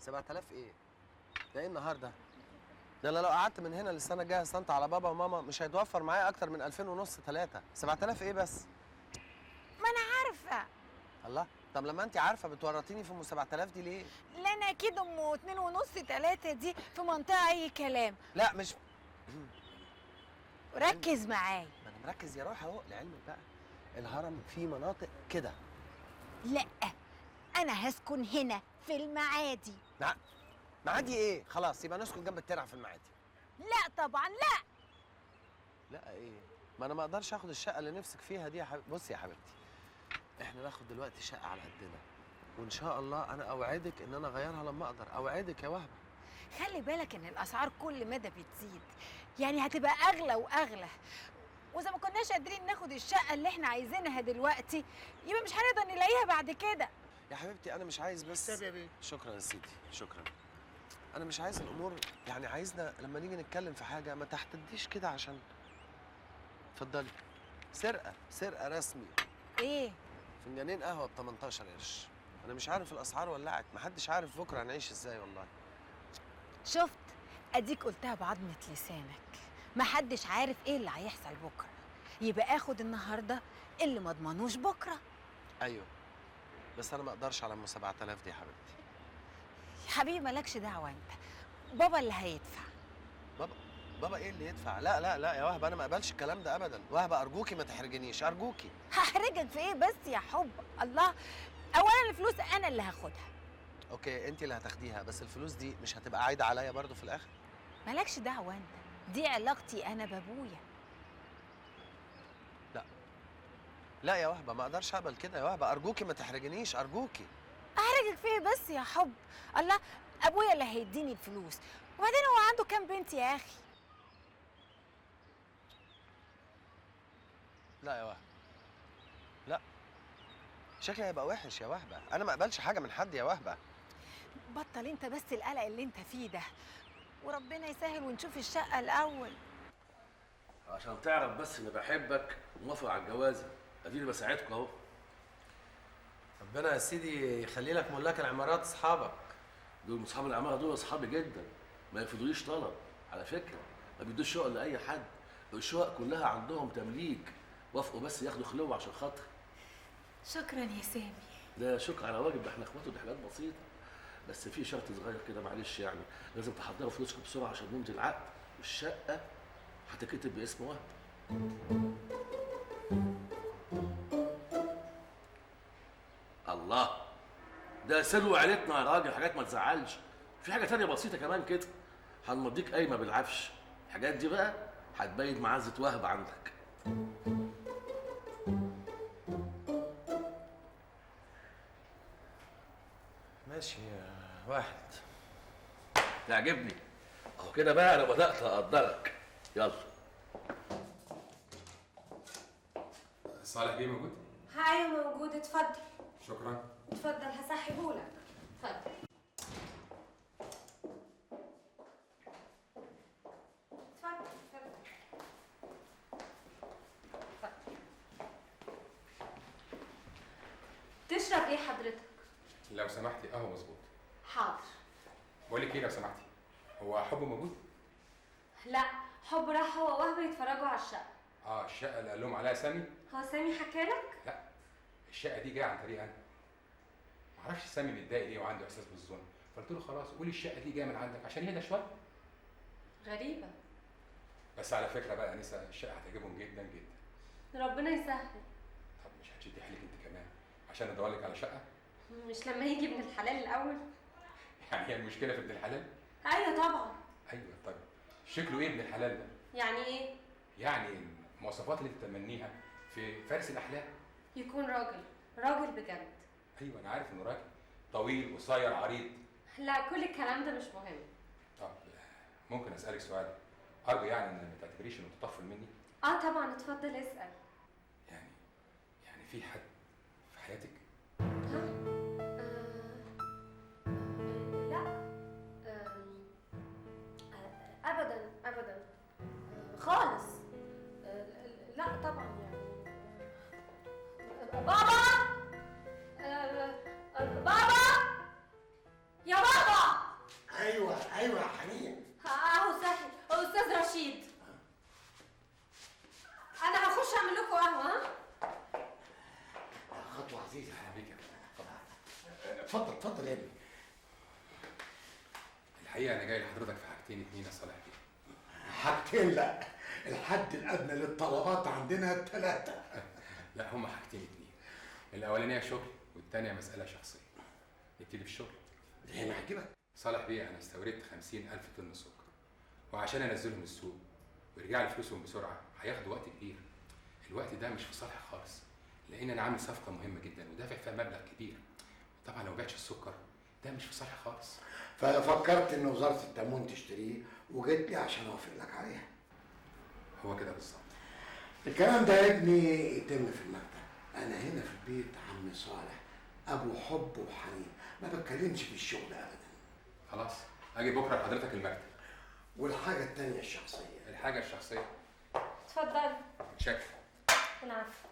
7000 ايه؟ ده ايه النهارده؟ ده انا لو قعدت من هنا للسنه الجايه استنت على بابا وماما مش هيتوفر معايا اكتر من 2000 ونص 3. 7000 ايه بس؟ ما انا عارفه. الله، طب لما انت عارفه بتورطيني في ام 7000 دي ليه؟ لا انا اكيد ام 2 ونص 3 دي في منطقه اي كلام. لا مش ركز معايا. ما انا مركز يا روح اهو. لعلمك بقى الهرم فيه مناطق كده. لا انا هسكن هنا في المعادي. لا معادي ايه؟ خلاص يبقى نسكن جنب الترعه في المعادي. لا طبعا لا. لا ايه؟ ما انا ما اقدرش اخد الشقه اللي نفسك فيها دي يا حبيبتي. بصي يا حبيبتي، احنا ناخد دلوقتي شقه على قدنا، وان شاء الله انا اوعدك ان انا اغيرها لما اقدر. اوعدك يا وهبه. خلي بالك ان الاسعار كل مدى بتزيد، يعني هتبقى اغلى واغلى، واذا ما كناش قادرين ناخد الشقه اللي احنا عايزينها دلوقتي يبقى مش هنقدر نلاقيها بعد كده. يا حبيبتي انا مش عايز بس. طب يا بيه. شكرا يا سيدي شكرا. انا مش عايز الامور، يعني عايزنا لما نيجي نتكلم في حاجه ما تحتديش كده عشان. اتفضلي. سرقه رسمي. ايه؟ فنجانين قهوه ب 18 قرش. انا مش عارف الاسعار ولعت، محدش عارف بكره هنعيش ازاي والله. شفت؟ اديك قلتها بعضمه لسانك، محدش عارف ايه اللي هيحصل بكره، يبقى اخد النهارده اللي ما اضمنوش بكره. ايوه بس انا ما اقدرش على ام 7000 دي يا حبيبتي. يا حبيبي مالكش دعوه انت، بابا اللي هيدفع. بابا ايه اللي يدفع؟ لا لا لا يا وهبه، انا ما اقبلش الكلام ده ابدا. وهبه ارجوكي ما تحرجنيش ارجوكي. هحرجك في ايه بس يا حب الله؟ اولا الفلوس انا اللي هاخدها. اوكي انت اللي هتاخديها، بس الفلوس دي مش هتبقى عايده عليا برضو في الاخر؟ مالكش دعوه انت، دي علاقتي انا بابويا. لا يا وهبه ما اقدرش اقبل كده يا وهبه، ارجوكي ما تحرجنيش ارجوكي. احرجك في ايه بس يا حب الله؟ ابويا اللي هيديني الفلوس، وبعدين هو عنده كام بنت يا اخي؟ لا يا وهبه لا، شكلي هيبقى وحش يا وهبه. انا ما اقبلش حاجه من حد يا وهبه. بطل انت بس القلق اللي انت فيه ده، وربنا يسهل ونشوف الشقه الاول. عشان تعرف بس اني بحبك وموافق على الجوازه، اديني بساعدكم اهو. ربنا يا سيدي يخلي لك ملاك العمارات اصحابك. دول اصحاب العماره دول اصحابي جدا، ما يفضليش طلب على فكره، ما بيدوش شقق لاي حد، الشقق كلها عندهم تمليك، وافقوا بس ياخدوا خلوه عشان خاطري. شكرا يا سامي. ده شكر على واجب، احنا اخواته، دي حاجات بسيطه، بس في شرط صغير كده معلش، يعني لازم تحضروا فلوسكم بسرعه عشان نمضي العقد، والشقه هتتكتب باسم وهب. الله، ده سلو عيلتنا يا راجل، حاجات ما تزعلش. في حاجه تانية بسيطه كمان كده، هنمضيك قايمه بالعفش، الحاجات دي بقى هتبين معزه وهب عندك. ماشي يا واحد. تعجبني اهو كده بقى، انا بدات اقدرك. يلا. صالح بيه موجود؟ ايوه موجود، اتفضل. شكرا. اتفضل هسحبهولك. اتفضل. اتفضل اتفضل. تشرب ايه حضرتك؟ لو سمحتي قهوه مظبوط. حاضر. بقول لك ايه لو سمحتي، هو حب موجود؟ لا، حب راح هو وهبه يتفرجوا على الشقه. الشقه اللي قال لهم عليها سامي؟ هو سامي حكالك؟ لا، الشقه دي جايه عن طريق انا. معرفش سامي بيتضايق ليه وعنده احساس بالظلم، فقلت له خلاص قولي الشقه دي جايه من عندك عشان يهدى شويه. غريبه. بس على فكره بقى يا انسه، الشقه هتعجبهم جدا جدا. ربنا يسهل. طب مش هتشدي حيلك انت كمان عشان ادور لك على شقه؟ مش لما يجي ابن الحلال الاول؟ يعني هي المشكله في ابن الحلال؟ ايوه طبعا. ايوه طيب شكله ايه ابن الحلال ده؟ يعني ايه؟ يعني المواصفات اللي تتمنيها في فارس الاحلام. يكون راجل بجد. ايوه انا عارف انه راجل طويل قصير عريض. لا كل الكلام ده مش مهم. طب ممكن اسالك سؤال؟ ارجو يعني ان ما تعتبريش انه تطفل مني. طبعا اتفضل اسال. يعني في حد في حياتك؟ لا ابدا ابدا خالص. لا طبعا يعني. بابا بابا يا بابا الحقيقه انا جاي لحضرتك في حاجتين اتنين يا صالح بيه. حاجتين؟ لا، الحد الادنى للطلبات عندنا 3. لا هما حاجتين اتنين. الاولانيه شغل والتانيه مساله شخصيه. نبتدي بالشغل. زي ما عجبك. صالح بيه انا استوردت 50,000 طن سكر، وعشان انزلهم السوق ويرجع لي فلوسهم بسرعه هياخدوا وقت كبير. الوقت ده مش في صالحي خالص، لان انا عامل صفقه مهمه جدا ودافع فيها مبلغ كبير. طبعا لو بعتش السكر ده مش في صالحي خالص. ففكرت ان وزاره التموين تشتريه وجيت لي عشان اوافق لك عليها. هو كده بالظبط. الكلام ده يا ابني يتم في المكتب. انا هنا في البيت عم صالح ابو حب وحنين، ما بتكلمش في الشغل ابدا. خلاص اجي بكره لحضرتك المكتب. والحاجه التانيه الشخصيه. الحاجه الشخصيه. اتفضلي. شكرا. انا عارفه.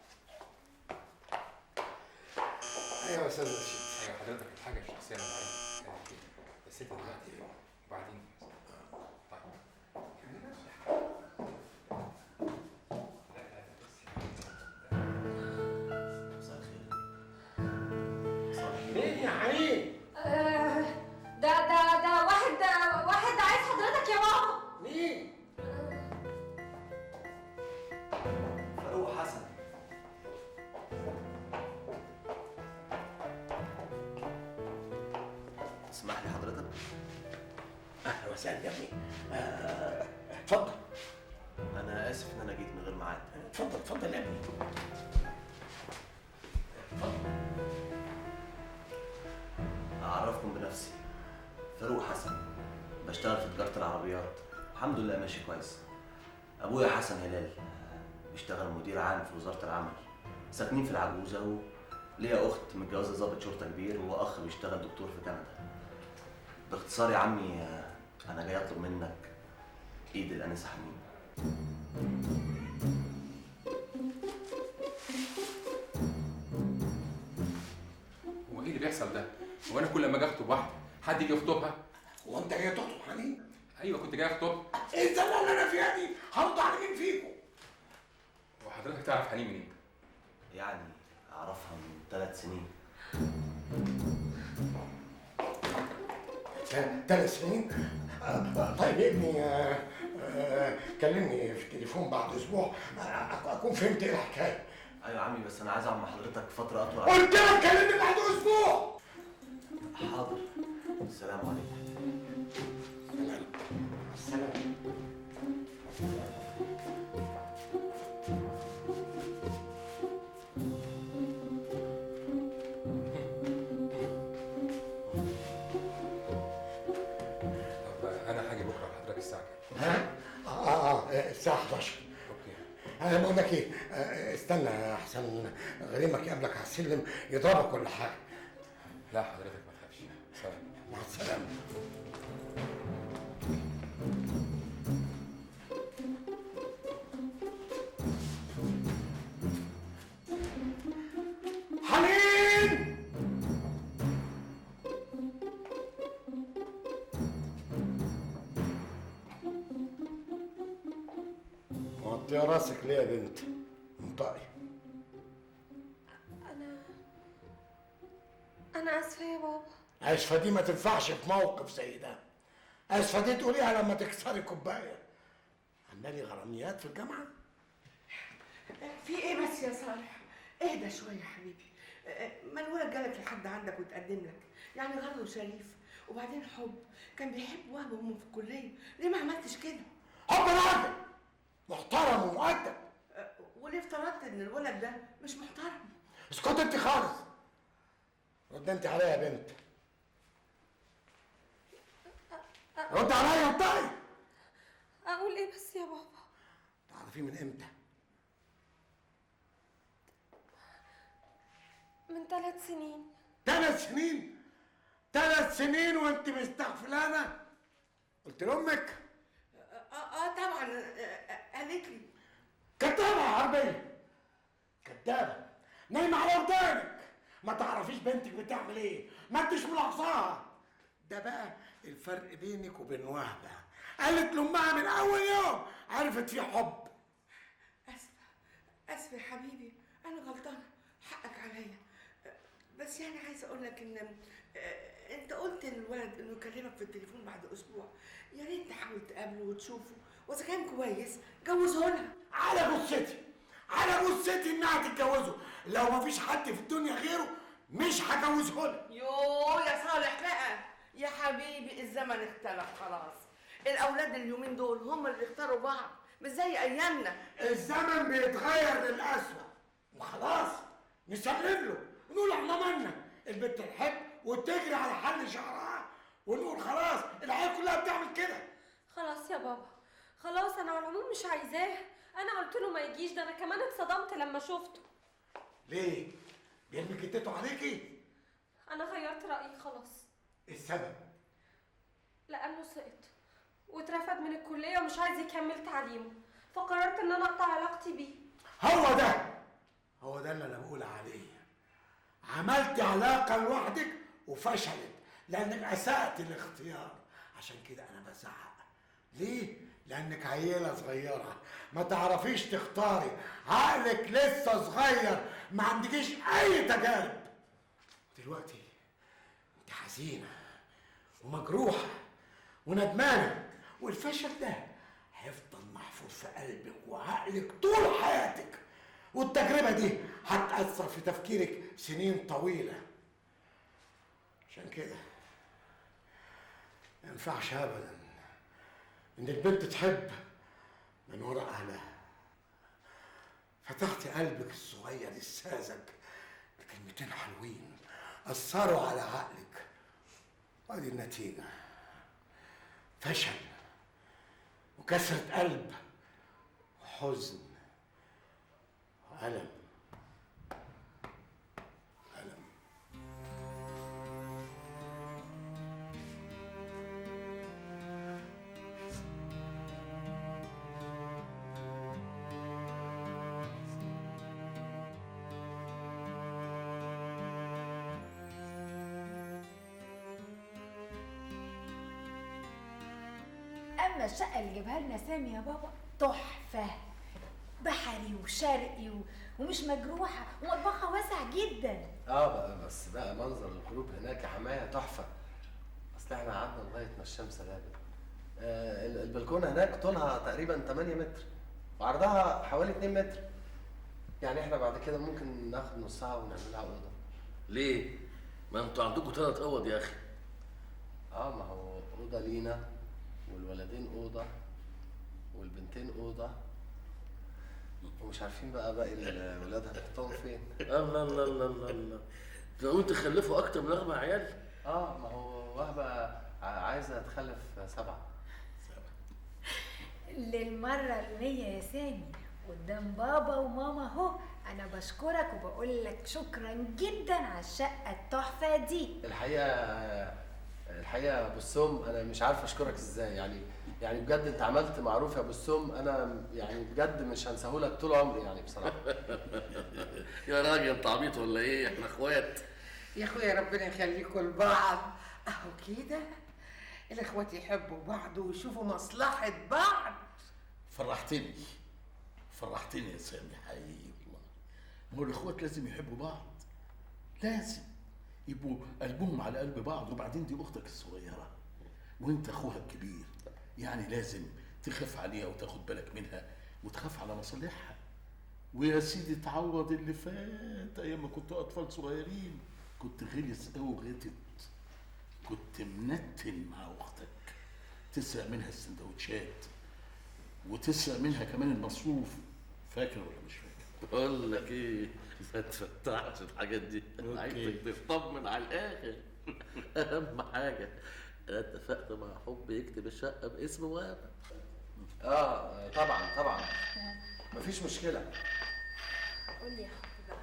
ايوه يا استاذ رشيد. ايوه حضرتك الحاجه الشخصيه اللي معايا بس انت دلوقتي وبعدين. مين يا حنين؟ ده واحد عايز حضرتك يا بابا. مين؟ فاروق حسن. تسمح لي حضرتك؟ اهلا وسهلا يا ابني. اتفضل. انا اسف ان انا جيت من غير ميعاد. اتفضل اتفضل يا ابني. أعرفكم بنفسي، فاروق حسن، بشتغل في تجارة العربيات، الحمد لله ماشي كويس. أبويا حسن هلال بيشتغل مدير عام في وزارة العمل، ساكنين في العجوزة، وليا أخت متجوزة ضابط شرطة كبير، وأخ بيشتغل دكتور في كندا. باختصار يا عمي أنا جاي أطلب منك إيد الأنسة حنين. هو ايه اللي بيحصل ده؟ هو انا كل ما اجي اخطب واحده حد يجي يخطبها؟ هو انت جاي تخطب حنين؟ ايوه كنت جاي اخطب. ايه الزنقه اللي انا فيها دي؟ هرد على مين فيكم؟ وحضرتك تعرف حنين منين؟ يعني أعرفها من 3 سنين. 3 سنين؟ طيب يا ابني كلمني في التليفون بعد اسبوع اكون فهمت ايه الحكايه. أيوة يا عمي، بس أنا عايز أقعد مع حضرتك فترة أطول. قلت لك كلمني بعد اسبوع. حاضر. السلام عليكم. السلام. طب انا هاجي بكره لحضرتك الساعه كام؟ الساعه 11. اوكي. انا بقول لك ايه، استنى احسن غريمك يقابلك على السلم يضربك ولا حاجه. لا حضرتك ما تخافش. سلام. مع السلامه. حنين! وطي راسك ليه يا بنت؟ انطقي. انا اسفه يا بابا. اسفه دي ما تنفعش في موقف زي ده. اسفه دي تقوليها لما تكسري كوبايه. عمالي غراميات في الجامعه؟ في ايه بس يا صالح؟ اهدى شويه يا حبيبي. ما الولد جالك لحد عندك وتقدم لك، يعني غرضه شريف، وبعدين حب. كان بيحب وهب امه في الكليه، ليه ما عملتش كده؟ حب راجل محترم ومؤدب. وليه افترضت ان الولد ده مش محترم؟ اسكت انت خالص. رد انت عليا يا بنت. رد عليا انطقي. اقول ايه بس يا بابا؟ تعرفيه من امتى؟ من 3 سنين. 3 سنين؟ 3 سنين وانت مستغفلانه؟ قلت لامك؟ طبعا. قالت لي. كدابه يا عربيه. كدابه نايمه على ودانك. ما تعرفيش بنتك بتعمل ايه، ما انتش ملاحظاها. ده بقى الفرق بينك وبين وهبه. قالت لامها من اول يوم عرفت في حب. اسفه يا حبيبي، انا غلطانه، حقك عليا. بس يعني عايزه اقول لك ان انت قلت للولد انه يكلمك اكلمك في التليفون بعد اسبوع، يا ريت تحاول تقابله وتشوفه، واذا كان كويس جوزه لها. على جثتي، على جثتي انها تتجوزه، لو مفيش حد في الدنيا غيره مش هجوزه لها. يوه يا صالح بقى يا حبيبي، الزمن اختلف خلاص. الاولاد اليومين دول هم اللي بيختاروا بعض، مش زي ايامنا. الزمن بيتغير للأسوأ وخلاص، نسلم له ونقول احنا مالنا، البنت تحب وتجري على حل شعرها ونقول خلاص، العيال كلها بتعمل كده. خلاص يا بابا، خلاص انا على العموم مش عايزاه. انا قلت له ما يجيش، ده انا كمان اتصدمت لما شفته. ليه؟ بيرمي كتته عليكي؟ انا غيرت رايي خلاص. السبب؟ لانه سقط واترفد من الكليه ومش عايز يكمل تعليمه، فقررت ان انا اقطع علاقتي بيه. هو ده اللي انا بقول عليه. عملت علاقه لوحدك وفشلت لانك اسأت الاختيار. عشان كده انا بزعق. ليه؟ لانك عيله صغيره ما تعرفيش تختاري، عقلك لسه صغير، ما عندكيش اي تجارب. دلوقتي انت حزينه ومجروحه وندمانه، والفشل ده هيفضل محفور في قلبك وعقلك طول حياتك، والتجربه دي هتأثر في تفكيرك سنين طويله. عشان كده ما ينفعش ابدا ان البنت تحب من وراء اهلها. فتحتي قلبك الصغير الساذج بكلمتين حلوين اثروا على عقلك، وادي النتيجه: فشل وكسرة قلب وحزن وألم. اما الشقه اللي جابها لنا سامي يا بابا تحفه، بحري وشرقي ومش مجروحه ومطبخها واسع جدا. بقى بس بقى منظر الغروب هناك يا حمايه تحفه. اصل احنا قعدنا لغايه ما الشمس غابت. البلكونه هناك طولها تقريبا 8 متر وعرضها حوالي 2 متر. يعني احنا بعد كده ممكن ناخد نص ساعه ونعملها اوضه. ليه؟ ما انتوا عندكم 3 اوض يا اخي. ما هو اوضه لينا والولدين اوضه والبنتين اوضه، ومش عارفين بقى باقي الولاد هنحطهم فين. الله الله الله الله الله، تقوموا تخلفوا اكتر من 4 عيال؟ ما هو وهبه عايزه تخلف 7. للمره ال100 يا سامي قدام بابا وماما اهو، انا بشكرك وبقول لك شكرا جدا على الشقه التحفه دي. الحقيقه يا ابو السوم انا مش عارف اشكرك ازاي. يعني بجد انت عملت معروف يا ابو السوم، انا يعني بجد مش هنساهولك طول عمري يعني بصراحه. يا راجل انت عبيط ولا ايه؟ احنا اخوات يا اخويا، ربنا يخليكم لبعض. اهو كده الاخوات يحبوا بعض ويشوفوا مصلحه بعض. فرحتني يا سامي حقيقي والله. ما هو الاخوات لازم يحبوا بعض، لازم يبقوا قلبهم على قلب بعض. وبعدين دي اختك الصغيره وانت اخوها الكبير، يعني لازم تخاف عليها وتاخد بالك منها وتخاف على مصالحها. ويا سيدي تعوض اللي فات. ايام ما كنتوا اطفال صغيرين كنت غلس قوي وغتت، كنت منتن مع اختك، تسرق منها السندوتشات وتسرق منها كمان المصروف. فاكر ولا مش فاكر؟ بقول لك ايه، ما تفتحش الحاجات دي، عايزك تطمن على الاخر. اهم حاجه انا اتفقت مع حب يكتب الشقه باسم وهبه. طبعا مفيش مشكله. قول لي يا حبيبي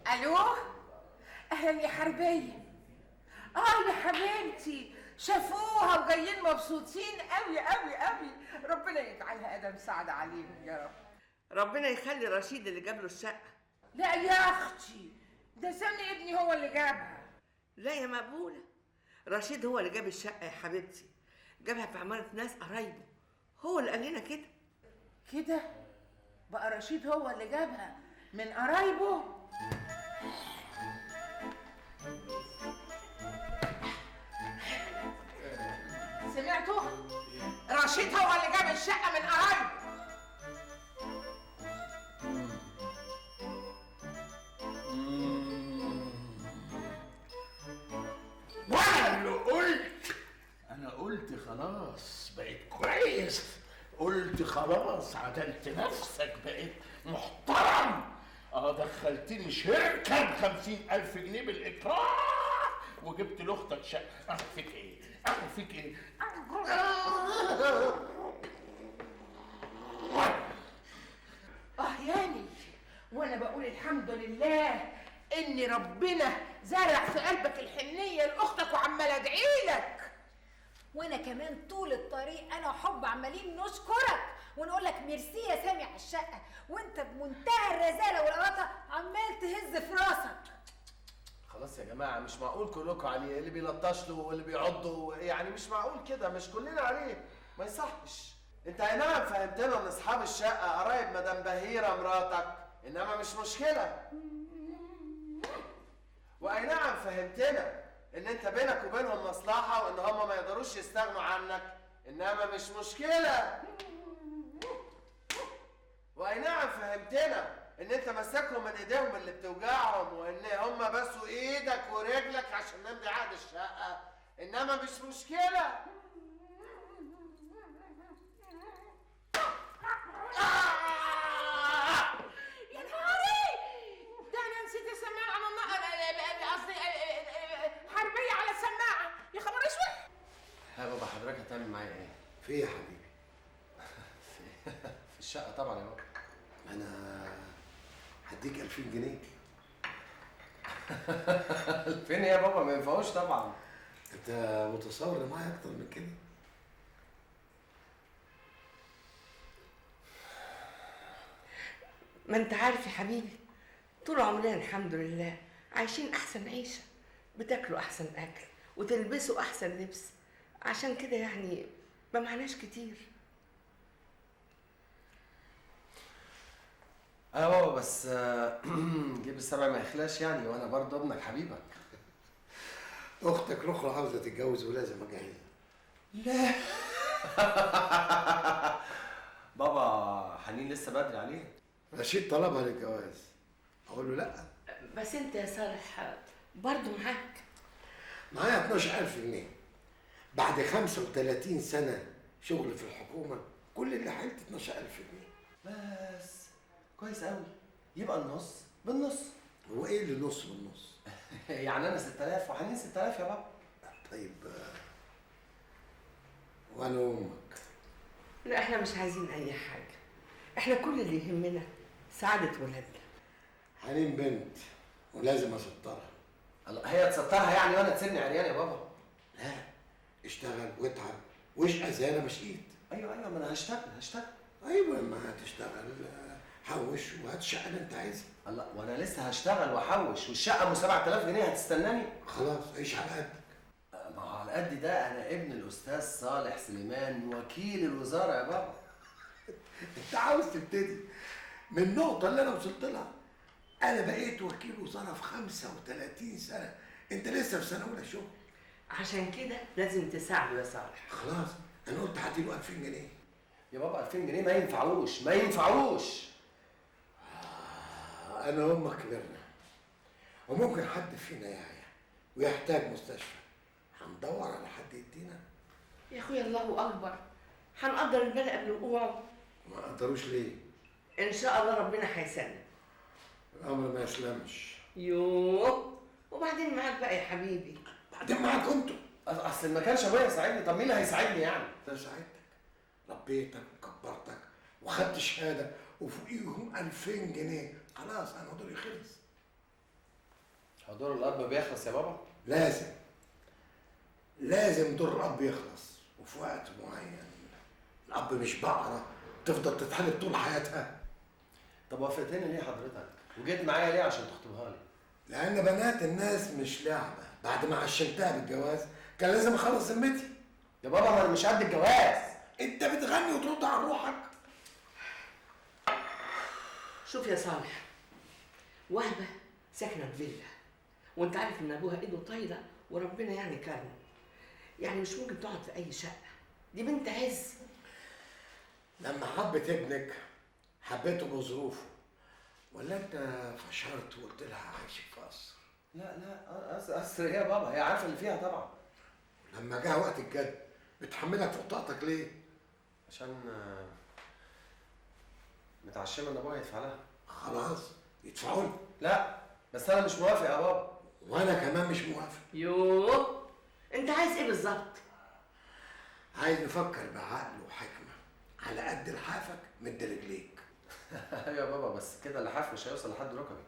بقى. الو، اهلا يا حربيه. يا حبيبتي، شافوها وجايين مبسوطين قوي قوي قوي. ربنا يجعلها ادم سعد عليهم يا رب. ربنا يخلي رشيد اللي جاب له الشقه. لا يا اختي، ده سامي ابني هو اللي جابها. لا يا مقبوله، رشيد هو اللي جاب الشقه يا حبيبتي، جابها في عماره ناس قرايبه، هو اللي قال لنا كده. كده بقى رشيد هو اللي جابها؟ من قرايبه. سمعتوا؟ رشيد هو اللي جاب الشقة من قرايبه. أنا قلت خلاص بقيت كويس، قلت خلاص عدلت نفسك بقيت محترم. دخلتني شركة ب50,000 جنيه بالإكراه وجبت لأختك شقة. أعمل فيك إيه؟ أعمل فيك إيه؟ ياني وانا بقول الحمد لله ان ربنا زرع في قلبك الحنيه لاختك وعمال ادعي لك. وانا كمان طول الطريق انا وحب عمالين نشكرك ونقول لك ميرسي يا سامي على الشقه، وانت بمنتهى الرزاله والقراطه عمال تهز في راسك. خلاص يا جماعه، مش معقول كلكم عليه، اللي بيلطش له واللي بيعضه، يعني مش معقول كده، مش كلنا عليه، ما يصحش. انت اي نعم فهمتنا ان اصحاب الشقه قرايب مدام بهيره مراتك، انما مش مشكله. واي نعم فهمتنا ان انت بينك وبينهم مصلحه وان هم ما يقدروش يستغنوا عنك، انما مش مشكله. واي نعم فهمتنا ان انت ماسكهم من ايديهم اللي بتوجعهم وان هم بسوا ايدك ورجلك عشان نمضي عقد الشقه، انما مش مشكله. يا نهاري، ده انا نسيت السماعه. قصدي حربيه على السماعه. يا خبر اسود. يا بابا حضرتك هتعمل معايا ايه؟ في ايه يا حبيبي؟ في الشقه طبعا يا بابا. انا هديك 2000 جنيه. 2000 يا بابا ما ينفعوش طبعا. انت متصور معايا اكتر من كده؟ ما انت عارف يا حبيبي، طول عمرنا الحمد لله عايشين احسن عيشه، بتاكلوا احسن اكل وتلبسوا احسن لبس، عشان كده يعني ما معناش كتير. يا بابا بس جيب السبع ما يخلاش يعني، وانا برضه ابنك حبيبك. اختك رخرة عاوزه تتجوز ولازم اجهزها. لا بابا حنين لسه بدري عليه. رشيد طلبها للجواز، اقول له لا؟ بس انت يا صالح برضه معايا 12000 جنيه بعد 35 سنه شغل في الحكومه، كل اللي حيلت 12000 جنيه بس. كويس قوي، يبقى النص بالنص. هو ايه اللي نص بالنص؟ يعني انا 6000 وحنين 6000 يا بابا. طيب وانا وامك؟ لا احنا مش عايزين اي حاجه، احنا كل اللي يهمنا سعاده ولادنا. حنين بنت ولازم اسطرها. هي تسطرها يعني وانا تسيبني عريان يا بابا؟ لا، اشتغل واتعب واشقى زي انا مش ايد. ايوه ما انا هشتغل. ايوه لما هتشتغل حوش وهات الشقه اللي انت عايزها. الله، وانا لسه هشتغل واحوش والشقه ام 7000 جنيه هتستناني؟ خلاص عيش على قدك. ما هو على قد ده انا ابن الاستاذ صالح سليمان وكيل الوزاره يا بابا. انت عاوز تبتدي من النقطه اللي انا وصلت لها. انا بقيت وكيل وزاره في 35 سنه، انت لسه في سنه اولى شغل. عشان كده لازم تساعده يا صالح. خلاص انا قلت هديله 2000 جنيه. يا بابا 2000 جنيه ما ينفعوش. انا وامك كبرنا وممكن حد فينا يعيا ويحتاج مستشفى، هندور على حد يدينا. يا اخويا الله اكبر، هنقدر البلد قبل وقوعه. ما قدروش ليه؟ ان شاء الله ربنا هيسلم. الامر ما يسلمش. يوه، وبعدين معاك بقى يا حبيبي. بعدين معاك انتوا. اصل ما كانش ابويا يساعدني، طب مين اللي هيساعدني يعني؟ ده ساعدتك، ربيتك وكبرتك وخدت شهاده وفوقيهم 2000 جنيه. خلاص انا دوري خلص. دور الاب بيخلص يا بابا؟ لازم دور الاب يخلص وفي وقت معين. الاب مش بقره تفضل تتحلب طول حياتها. طب وافقتني ليه حضرتك؟ وجيت معايا ليه عشان تخطبها لي؟ لان بنات الناس مش لعبه، بعد ما عشمتها بالجواز كان لازم اخلص ذمتي. يا بابا ما انا مش قد الجواز. انت بتغني وترد على روحك. شوف يا صالح، وهبه ساكنه في فيلا، وانت عارف ان ابوها ايده طايله وربنا يعني كرمه، يعني مش ممكن تقعد في اي شقه، دي بنت عز. لما حبت ابنك حبيته بظروفه، ولا انت فشرت وقلت لها عايش في قصر؟ لا قصر ايه يا بابا؟ هي عارفه اللي فيها طبعا. لما جه وقت الجد بتحملك فوق طاقتك ليه؟ عشان متعشمه ان ابوها يدفع لها. خلاص يدفعوا لي. لا بس انا مش موافق يا بابا. وانا كمان مش موافق. يوه، انت عايز ايه بالظبط؟ عايز نفكر بعقل وحكمه، على قد لحافك مد رجليك. ايوه يا بابا، بس كده اللحاف مش هيوصل لحد ركبي.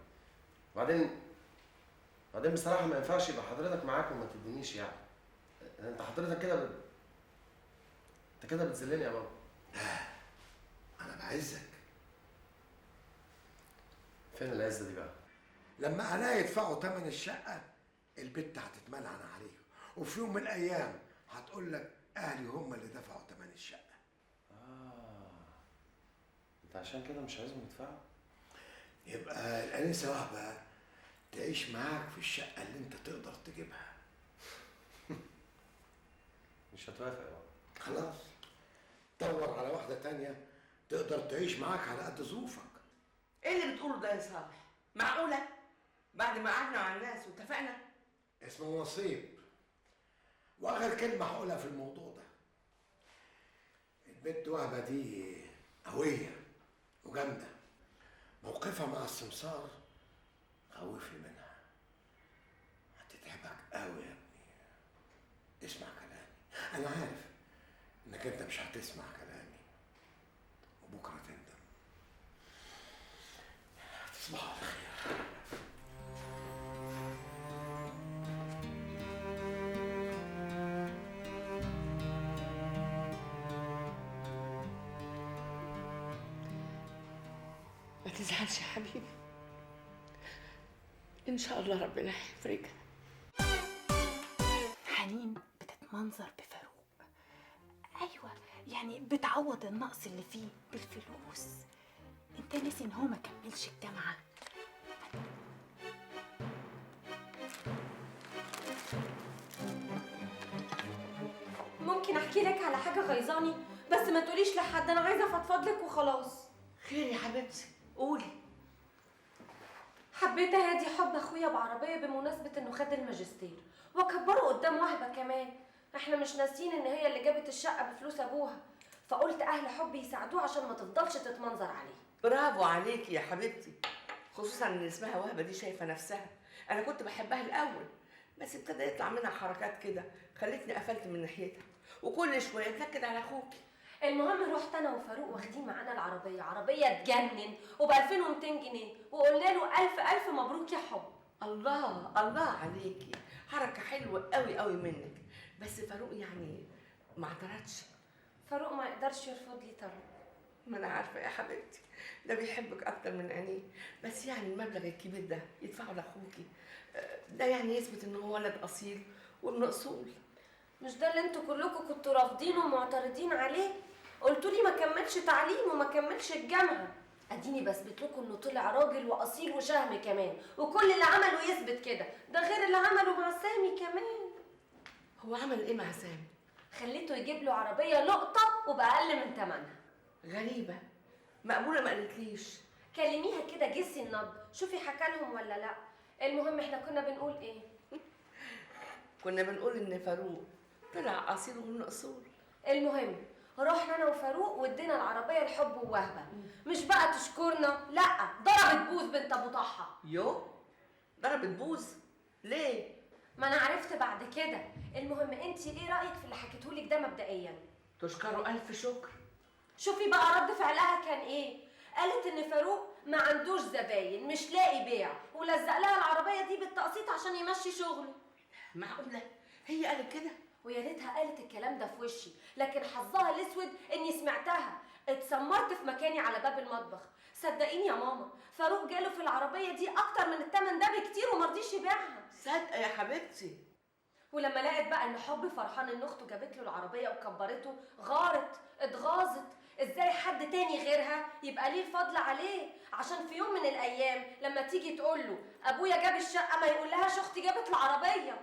وبعدين بصراحه ما ينفعش يبقى حضرتك معاك وما تدينيش يعني. انت حضرتك كده انت كده بتذلني يا بابا. انا بعزك. فين العزه دي بقى؟ لما اهلها يدفعوا ثمن الشقه البت هتتمنعن عليهم، وفي يوم من الايام هتقول لك اهلي هم اللي دفعوا ثمن الشقه. انت عشان كده مش عايزهم يدفعوا؟ يبقى الانسه وهبه تعيش معاك في الشقه اللي انت تقدر تجيبها. مش هتوافق يا بابا. خلاص دور على واحده تانية تقدر تعيش معاك على قد ظروفك. ايه اللي بتقوله ده يا صالح؟ معقوله؟ بعد ما قعدنا مع الناس واتفقنا؟ اسمه نصيب. واخر كلمه هقولها في الموضوع ده، البنت وهبه دي قويه وجامده، موقفها مع السمسار خوفني منها، هتتعبك قوي يا ابني. اسمع كلامي، انا عارف انك انت مش هتسمع كلامي وبكره تندم. تصبح على خير. ما تزعلش يا حبيبي، ان شاء الله ربنا هيفرجها. حنين بتتمنظر بفاروق. ايوه يعني بتعوض النقص اللي فيه بالفلوس. انت ناسي ان هو ما كملش الجامعه؟ ممكن احكي لك على حاجه غيظاني؟ بس ما تقوليش لحد، انا عايزه افضفض لك وخلاص. خير يا حبيبتي، قولي. حبيت اهدي حب اخويا بعربيه بمناسبه انه خد الماجستير، واكبره قدام وهبه كمان. احنا مش ناسيين ان هي اللي جابت الشقه بفلوس ابوها، فقلت اهل حبي يساعدوه عشان ما تفضلش تتمنظر عليه. برافو عليكي يا حبيبتي، خصوصا ان اسمها وهبه دي شايفه نفسها. انا كنت بحبها الاول، بس ابتدى يطلع منها حركات كده خلتني قفلت من ناحيتها، وكل شويه تنكد على اخوكي. المهم رحت انا وفاروق واخدين معانا العربيه، عربيه تجنن وب 2200 جنيه، وقلنا له الف مبروك يا حب. الله الله عليكي، حركه حلوه قوي قوي منك. بس فاروق يعني ما اعترضش. فاروق ما يقدرش يرفض لي طلب. ما انا عارفه يا حبيبتي، ده بيحبك اكتر من عينيه، بس يعني المبلغ الكبير ده يدفعه لاخوكي، ده يعني يثبت ان هو ولد اصيل وابن اصول. مش ده اللي انتوا كلكم كنتوا رافضينه ومعترضين عليه؟ قلتوا لي ما كملش تعليم وما كملش الجامعه. اديني بثبت لكم انه طلع راجل واصيل وشهم كمان، وكل اللي عمله يثبت كده، ده غير اللي عمله مع سامي كمان. هو عمل ايه مع سامي؟ خليته يجيب له عربيه لقطه وباقل من ثمنها. غريبه، مقبوله ما قالتليش. كلميها كده جسي النبض، شوفي حكى لهم ولا لا. المهم احنا كنا بنقول ايه؟ كنا بنقول ان فاروق طلع اصيل ومن اصول. المهم رحنا انا وفاروق وادينا العربيه لحب ووهبه. مش بقى تشكرنا، لا، ضربت بوز بنت ابو طحه. يو، ضربت بوز ليه؟ ما انا عرفت بعد كده. المهم انت ايه رايك في اللي حكيتهولك ده مبدئيا؟ تشكره الف شكر. شوفي بقى رد فعلها كان ايه. قالت ان فاروق ما عندوش زباين، مش لاقي بيع، ولزق لها العربيه دي بالتقسيط عشان يمشي شغله. معقوله هي قالت كده؟ ويا ريتها قالت الكلام ده في وشي، لكن حظها الاسود اني سمعتها. اتسمرت في مكاني على باب المطبخ. صدقيني يا ماما، فاروق جاله في العربيه دي اكتر من الثمن ده بكتير ومرضيش يبيعها. صادقه يا حبيبتي. ولما لقت بقى ان حب فرحان ان اخته جابت له العربيه وكبرته، غارت، اتغاظت. ازاي حد تاني غيرها يبقى ليه الفضل عليه؟ عشان في يوم من الايام لما لما تيجي تقول له ابويا جاب الشقه ما يقولهاش اختي جابت العربيه.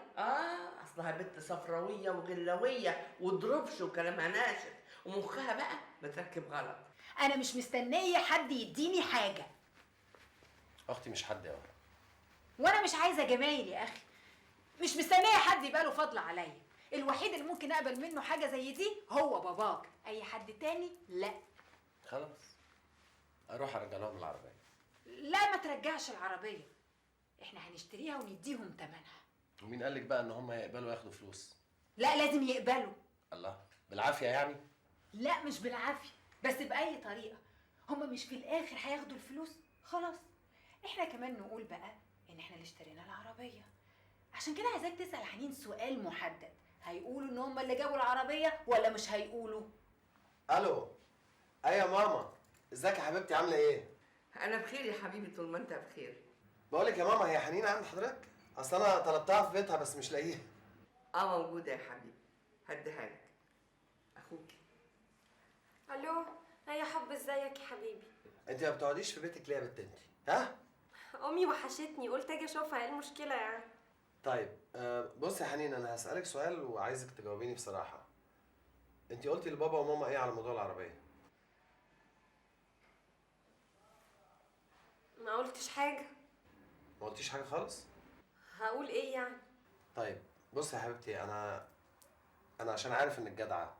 اصلها بنت صفراويه وغلاويه وضربش وكلامها ناشف ومخها بقى متركب غلط. انا مش مستنيه حد يديني حاجه، اختي مش حد يا ورا. وانا مش عايزه جمايل يا اخي. مش مستنيه حد يبقى له فضل عليا. الوحيد اللي ممكن اقبل منه حاجه زي دي هو باباك، اي حد تاني لا. خلاص اروح ارجع لهم العربيه. لا ما ترجعش العربيه، احنا هنشتريها ونديهم ثمنها. ومين قال لك بقى ان هم هيقبلوا ياخدوا فلوس؟ لا لازم يقبلوا. الله، بالعافيه يعني؟ لا مش بالعافيه، بس باي طريقه. هم مش في الاخر هياخدوا الفلوس؟ خلاص احنا كمان نقول بقى ان احنا اللي اشترينا العربيه. عشان كده عايزاك تسال حنين سؤال محدد، هيقولوا ان هم اللي جابوا العربيه ولا مش هيقولوا؟ الو. ايوه يا ماما، ازيك يا حبيبتي، عامله ايه؟ انا بخير يا حبيبي طول ما انت بخير. بقول لك يا ماما، هي حنين عند حضرتك؟ اصل انا طلبتها في بيتها بس مش لاقيها. موجوده يا حبيبي، هديها لك. اخوك. الو، يا حب ازيك يا حبيبي؟ انت ما بتقعديش في بيتك ليه يا بنت انت؟ ها؟ امي وحشتني، قلت اجي اشوفها، ايه المشكله يعني؟ طيب بصي يا حنين، انا هسألك سؤال وعايزك تجاوبيني بصراحة. انت قلتي لبابا وماما ايه على موضوع العربية؟ ما قلتش حاجه. ما قلتيش حاجة خالص؟ هقول ايه يعني؟ طيب بصي يا حبيبتي، انا عشان عارف انك جدعة،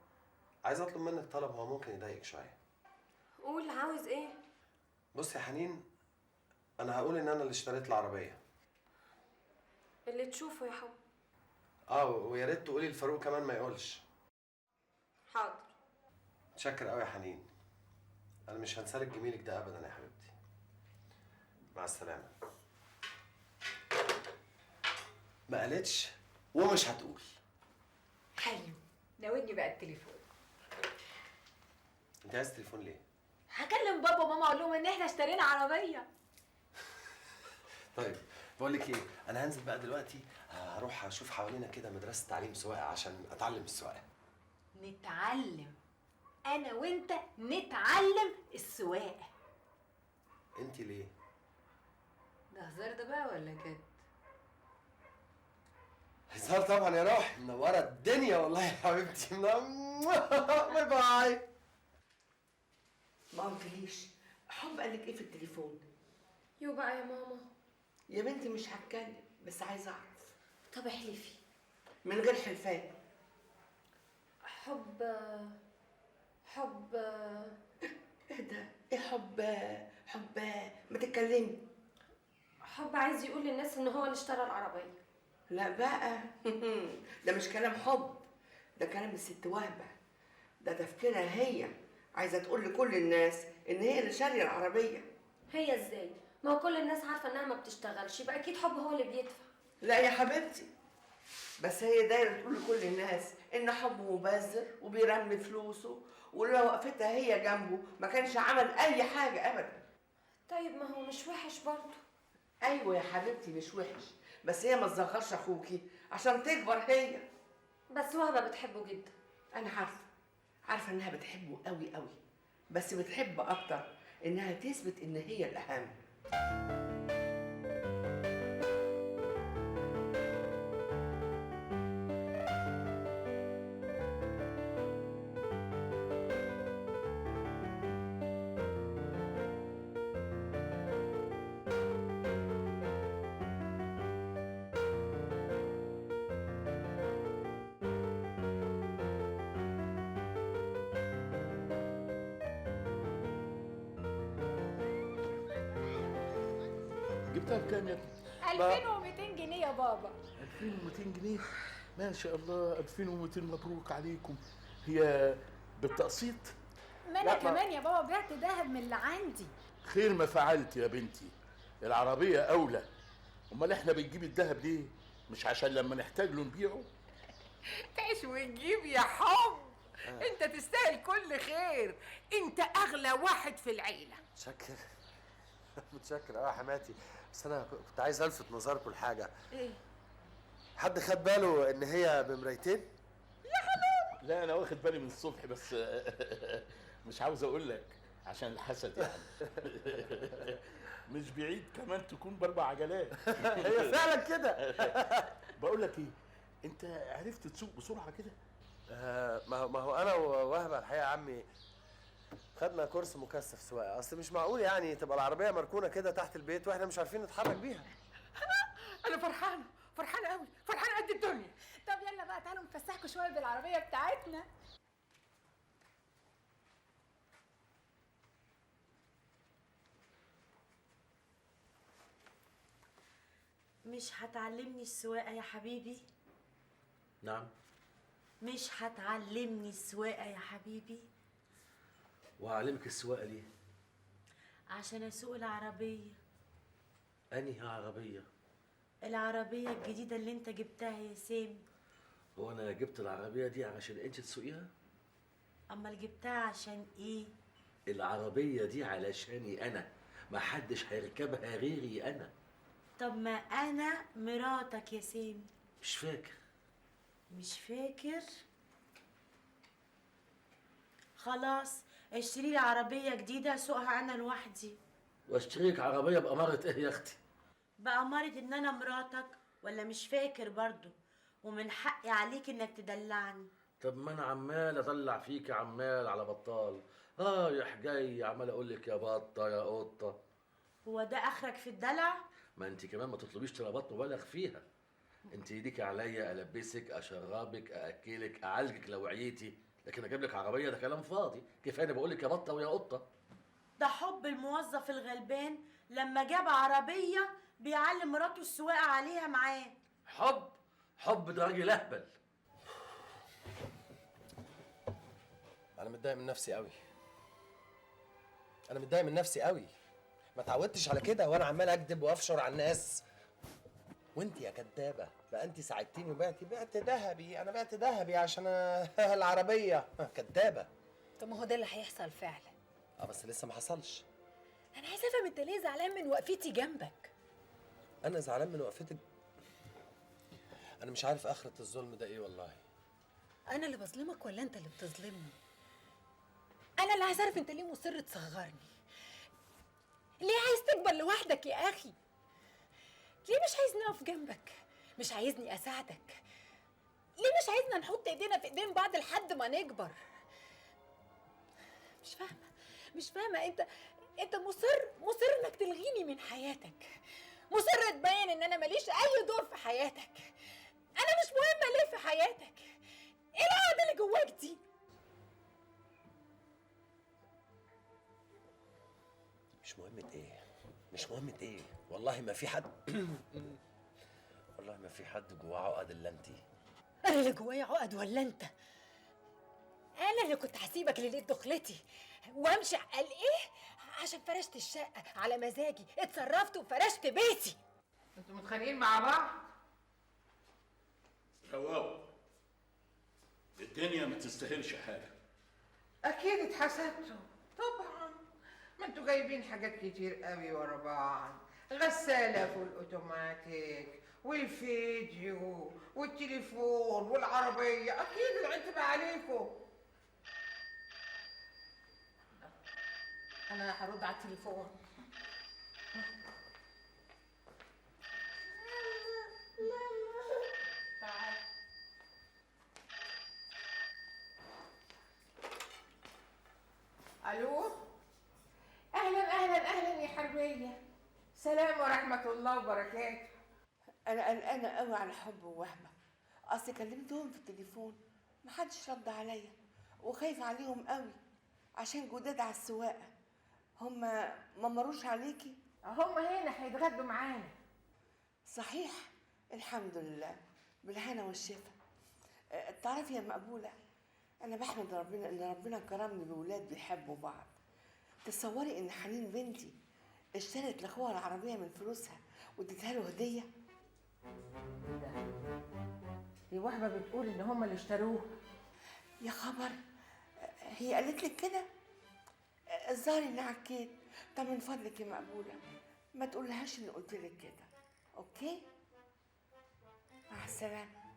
عايز اطلب منك طلب هو ممكن يضايقك شوية. قول، عاوز ايه؟ بصي يا حنين، انا هقول ان انا اللي اشتريت العربية. اللي تشوفه يا حب. ويا ريت تقولي لفاروق كمان ما يقولش. حاضر. متشكر قوي يا حنين، انا مش هنسالك جميلك ده ابدا يا حبيبتي. مع السلامه. ما قالتش ومش هتقول. حلو، ناولني بقى التليفون. انت عايز تليفون ليه؟ هكلم بابا وماما اقول لهم ان احنا اشترينا عربيه. طيب بقول لك ايه، انا هنزل بقى دلوقتي، هروح اشوف حوالينا كده مدرسه تعليم سواقه عشان اتعلم السواقه. نتعلم انا وانت، نتعلم السواقه. انت ليه؟ ده هزار ده بقى ولا جد؟ هزار طبعا يا روح، منوره الدنيا والله يا حبيبتي. باي باي. ما قلتليش حب قالك ايه في التليفون؟ يو بقى يا ماما. يا بنتي مش هتكلم، بس عايزه اعرف. طب احلفي. من غير حلفان. حب ايه ده؟ ايه حب ما تتكلمي. حب عايز يقول للناس ان هو اللي اشترى العربيه. لا بقى. ده مش كلام حب، ده كلام الست وهبه. ده تفكيرها هي، عايزه تقول لكل الناس ان هي اللي شاريه العربيه. هي ازاي؟ ما هو كل الناس عارفه انها ما بتشتغلش، يبقى اكيد حب هو اللي بيدفع. لا يا حبيبتي، بس هي دايره تقول لكل الناس ان حب مبذر وبيرمي فلوسه، ولو وقفتها هي جنبه ما كانش عمل اي حاجه ابدا. طيب ما هو مش وحش برضه. ايوه يا حبيبتي مش وحش، بس هي ما تصغرش اخوكي عشان تكبر هي. بس وهبه بتحبه جدا. انا عارفه انها بتحبه قوي قوي، بس بتحب اكتر انها تثبت ان هي الاهم. جبتها بكام يا ابني؟ 2200 جنيه يا بابا. 2200 جنيه؟ ما شاء الله، 2200 مبروك عليكم. هي بالتقسيط؟ ما انا كمان يا بابا بعت دهب من اللي عندي. خير ما فعلت يا بنتي، العربية أولى. أمال إحنا بنجيب الدهب ليه؟ مش عشان لما نحتاج له نبيعه؟ تعيش وتجيب يا حب. انت تستاهل كل خير، انت اغلى واحد في العيله. متشكر. متشكر قوي يا حماتي، بس انا كنت عايز الفت نظركم لحاجه. ايه؟ حد خد باله ان هي بمرايتين؟ لا أنا واخد بالي من الصبح، بس مش عاوز أقول لك عشان الحسد يعني. مش بعيد كمان تكون ب4 عجلات. هي فعلا كده. بقول لك ايه، انت عرفت تسوق بسرعه كده؟ ما هو انا ووهبه الحقيقه يا عمي خدنا كورس مكثف سواقه. اصل مش معقول يعني تبقى العربيه مركونه كده تحت البيت واحنا مش عارفين نتحرك بيها. انا فرحانه قوي، فرحانه قد الدنيا. طب يلا بقى تعالوا نفسحكوا شويه بالعربيه بتاعتنا. مش هتعلمني السواقة يا حبيبي؟ نعم. مش هتعلمني السواقة يا حبيبي؟ وهعلمك السواقه ليه؟ عشان اسوق العربية. انهي عربيه؟ العربية الجديدة اللي انت جبتها يا سامي. هو انا جبت العربيه دي عشان انت تسوقيها؟ امال جبتها عشان ايه؟ العربيه دي علشاني انا، ما حدش هيركبها غيري انا. طب ما انا مراتك يا سامي. مش فاكر. مش فاكر؟ خلاص اشتري لي عربية جديدة اسوقها انا لوحدي. واشتريك عربيه بأمارة ايه يا اختي؟ بأمارة ان انا مراتك ولا مش فاكر برضو؟ ومن حقي عليك انك تدلعني. طب ما انا عمال اطلع فيك عمال على بطال، رايح جاي عمال اقول لك يا بطه يا قطه. هو ده اخرك في الدلع؟ ما انت كمان ما تطلبيش طلبات مبالغ فيها. انت ايديك عليا، البسك اشربك ااكلك اعالجك لو عييتي، لكن اجيب لك عربيه ده كلام فاضي. كفايه انا بقول لك يا بطه ويا قطه. ده حب الموظف الغلبان لما جاب عربية بيعلم مراته السواقة عليها معاه. حب ده راجل اهبل. انا متضايق من نفسي قوي. انا متضايق من نفسي قوي. ما اتعودتش على كده وانا عمال اكذب وافشر على الناس. وانت يا كدابه بقى انت ساعدتيني وبعت ذهبي. انا بعت ذهبي عشان العربيه. كدابه. طب ما هو ده اللي هيحصل فعلا. بس لسه ما حصلش. انا عايزه افهم انت ليه زعلان من وقفتي جنبك؟ انا زعلان من وقفتك؟ انا مش عارف اخرة الظلم ده ايه والله. انا اللي بظلمك ولا انت اللي بتظلمني؟ انا اللي عايزه اعرف انت ليه مصر تصغرني؟ ليه عايز تكبر لوحدك يا اخي؟ ليه مش عايزني اقف جنبك؟ مش عايزني اساعدك؟ ليه مش عايزنا نحط ايدينا في ايدين بعض لحد ما نكبر؟ مش فاهمه انت مصر انك تلغيني من حياتك، مصر تبين ان انا ماليش اي دور في حياتك، انا مش مهمه ليه في حياتك؟ ايه العقده اللي جواك دي؟ مش مهمة ايه؟ مش مهمة ايه؟ والله ما في حد والله ما في حد جواه عقد الا انت. انا اللي جوايا عقد ولا انت؟ انا اللي كنت هسيبك ليله دخلتي وامشي قال ايه عشان فرشت الشقه على مزاجي، اتصرفت وفرشت بيتي. انتوا متخانقين مع بعض؟ واو، الدنيا ما تستاهلش حاجه. اكيد اتحسدتوا طبعا، ما انتوا جايبين حاجات كتير قوي ورا بعض، غساله فول اوتوماتيك والفيديو والتليفون والعربيه، اكيد العتب عليكم. انا هرد على التليفون. تعال. الو، اهلا يا حربيه، سلام ورحمه الله وبركاته. انا قلقانه قوي على حب ووهبه. اصل كلمتهم في التليفون محدش رد عليا، وخايفه عليهم قوي عشان جداد على السواقه. هما ما مروش عليكي؟ هم هنا هيتغدوا معانا. صحيح، الحمد لله، بالهنا والشفا. تعرفي يا مقبوله، انا بحمد ربنا ان ربنا كرمني بولاد بيحبوا بعض. تصوري ان حنين بنتي اشترت لاخوها العربيه من فلوسها واديتها له هديه؟ دي وهبه بتقول ان هم اللي اشتروها. يا خبر، هي قالت لك كده؟ الظاهر اني عكيت. طب من فضلك يا مقبوله ما تقولهاش اني قلت لك كده، اوكي؟ مع السلامه.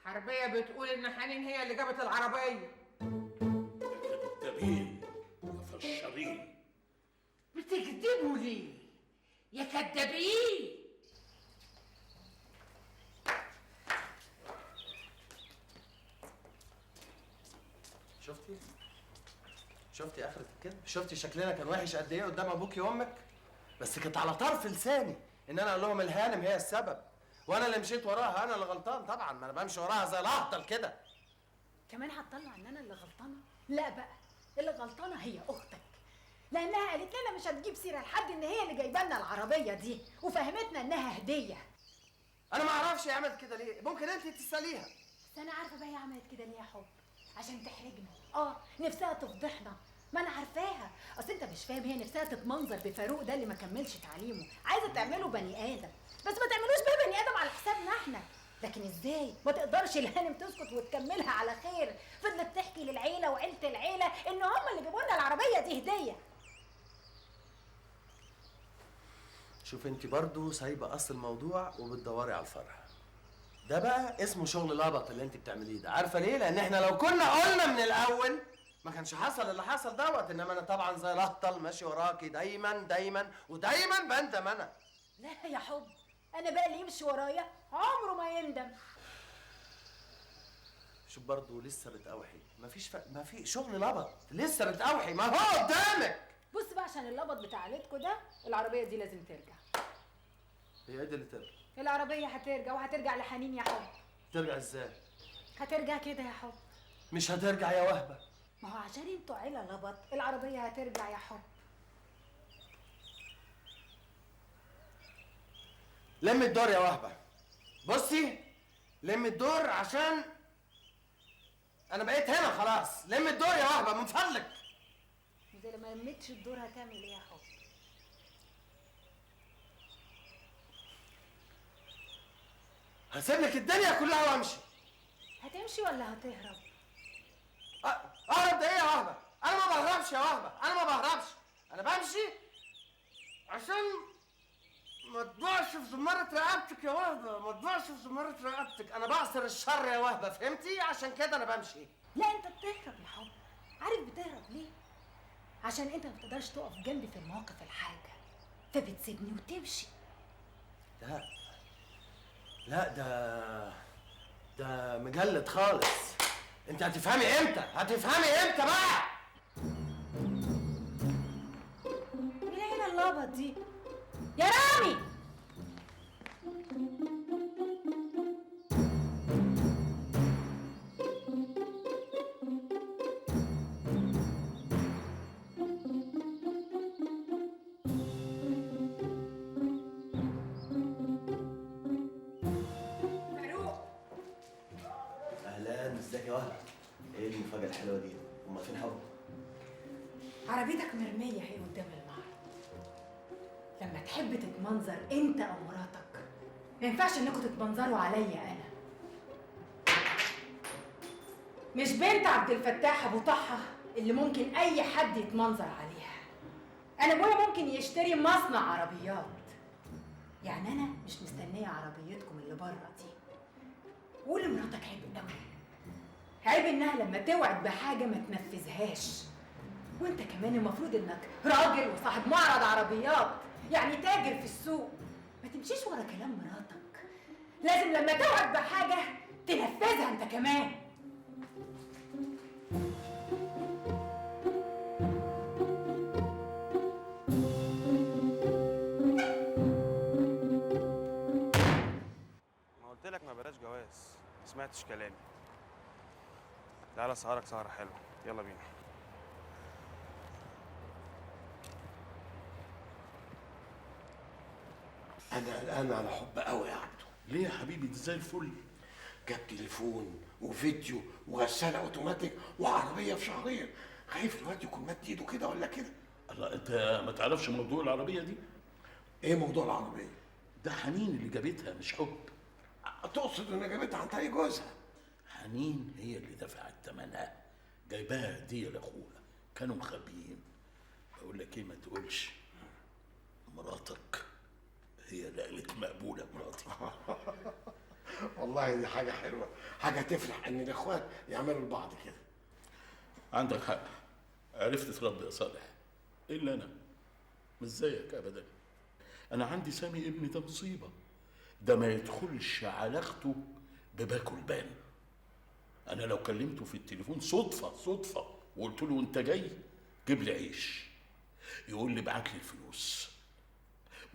حربيه بتقول ان حنين هي اللي جابت العربيه. كذابين مفشرين. بتكذبوا ليه يا كدابين؟ شفتي اخرة الكذب؟ شفتي شكلنا كان وحش قد ايه قدام ابوكي وامك؟ بس كانت على طرف لساني ان انا اقول لهم الهانم هي السبب، وانا اللي مشيت وراها، انا اللي غلطان طبعا، ما انا بمشي وراها زي الاهطل كده. كمان هتطلع ان انا اللي غلطانه؟ لا بقى، اللي غلطانه هي اختك، لانها قالت لنا مش هتجيب سيره لحد ان هي اللي جايبه لنا العربيه دي وفهمتنا انها هديه. انا ما اعرفش هي عملت كده ليه، ممكن انت تساليها. بس انا عارفه بقى هي عملت كده ليه يا حب، عشان تحرجنا. نفسها تفضحنا، ما انا عارفاها. اصل انت مش فاهم، هي نفسها تتمنظر بفاروق ده اللي ما كملش تعليمه، عايزه تعمله بني ادم، بس ما تعملوش بقى بني ادم على حسابنا احنا. لكن ازاي ما تقدرش الهانم تسكت وتكملها على خير؟ فضلت تحكي للعيله وعيله العيله ان هم اللي جابوا لنا العربيه دي هديه. شوف انت برضو سايبه اصل الموضوع وبتدوري على الفرع. ده بقى اسمه شغل لبط اللي انت بتعمليه ده، عارفه ليه؟ لان احنا لو كنا قلنا من الاول ما كانش حصل اللي حصل دوت، انما انا طبعا زي الاهطل ماشي وراكي دايما دايما ودايما بندم انا. لا يا حب، انا بقى اللي يمشي ورايا عمره ما يندم. شوف برضو لسه بتقاوحي، ما في شغل لبط، لسه بتقاوحي، ما هو قدامك. بص بقى، عشان اللبط بتاع عيلتكوا ده العربيه دي لازم ترجع. هي ايه اللي ترجع؟ العربيه هترجع، وهترجع لحنين يا حب. ترجع ازاي؟ هترجع كده يا حب. مش هترجع يا وهبه. ما هو عشان انتوا عيله لبط، العربيه هترجع يا حب. لم الدور يا وهبه، بصي لم الدور عشان انا بقيت هنا خلاص. لم الدور يا وهبه من فضلك. زي لما لميتش الدور هتعمل ايه يا حب؟ هسيب لك الدنيا كلها وامشي. هتمشي ولا هتهرب؟ اهرب ده ايه يا وهبه؟ انا ما بهربش يا وهبه، انا ما بهربش، انا بمشي عشان ما تضيعش في زمارة رقبتك يا وهبه، ما تضيعش في زمارة رقبتك. انا بعصر الشر يا وهبه، فهمتي؟ عشان كده انا بمشي. لا انت بتهرب يا حب. عارف بتهرب ليه؟ عشان انت ما بتقدرش تقف جنبي في المواقف الحرجه، فبتسيبني وتمشي. لا لا، ده مجلد خالص. انت هتفهمي امتى؟ هتفهمي امتى بقى؟ مين العيله اللبط دي؟ يا رامي! ازيك يا وهب؟ ايه المفاجأة الحلوة دي؟ هما فين حب؟ عربيتك مرمية اهي قدام المعرض. لما تحب تتمنظر انت او مراتك ما ينفعش انكم تتمنظروا عليا انا. مش بنت عبد الفتاح ابو طحة اللي ممكن اي حد يتمنظر عليها. انا ابويا ممكن يشتري مصنع عربيات، يعني انا مش مستنية عربيتكم اللي بره دي. قول لمراتك عيب قوي، عيب انها لما توعد بحاجه ما تنفذهاش. وانت كمان المفروض انك راجل وصاحب معرض عربيات، يعني تاجر في السوق، ما تمشيش ورا كلام مراتك. لازم لما توعد بحاجه تنفذها انت كمان. ما قلت لك ما بلاش جواز، ما سمعتش كلامي. تعالى اسهرك سهرة حلوة، يلا بينا. انا قلقان على حب قوي يا عبده. ليه يا حبيبي؟ ده زي الفل. جاب تليفون وفيديو وغسالة اوتوماتيك وعربية في شهرين. خايف الواد يكون مد ايده كده ولا كده. الله، انت ما تعرفش موضوع العربية دي؟ ايه موضوع العربية؟ ده حنين اللي جابتها مش حب. تقصد ان جابتها عن طريق جوزها؟ حنين هي اللي دفعت ثمنها، جايباها هديه لاخوها، كانوا مخبيين. اقول لك ايه، ما تقولش. مراتك هي اللي قالت مقبوله مراتي. والله دي حاجه حلوه، حاجه تفرح ان الاخوات يعملوا لبعض كده. عندك حق، عرفت تربي يا صالح. الا انا مش زيك ابدا. انا عندي سامي ابني ده مصيبه، ده ما يدخلش على اخته بباكل بان. انا لو كلمته في التليفون صدفه وقلت له انت جاي جيب لي عيش، يقول لي ابعت لي الفلوس،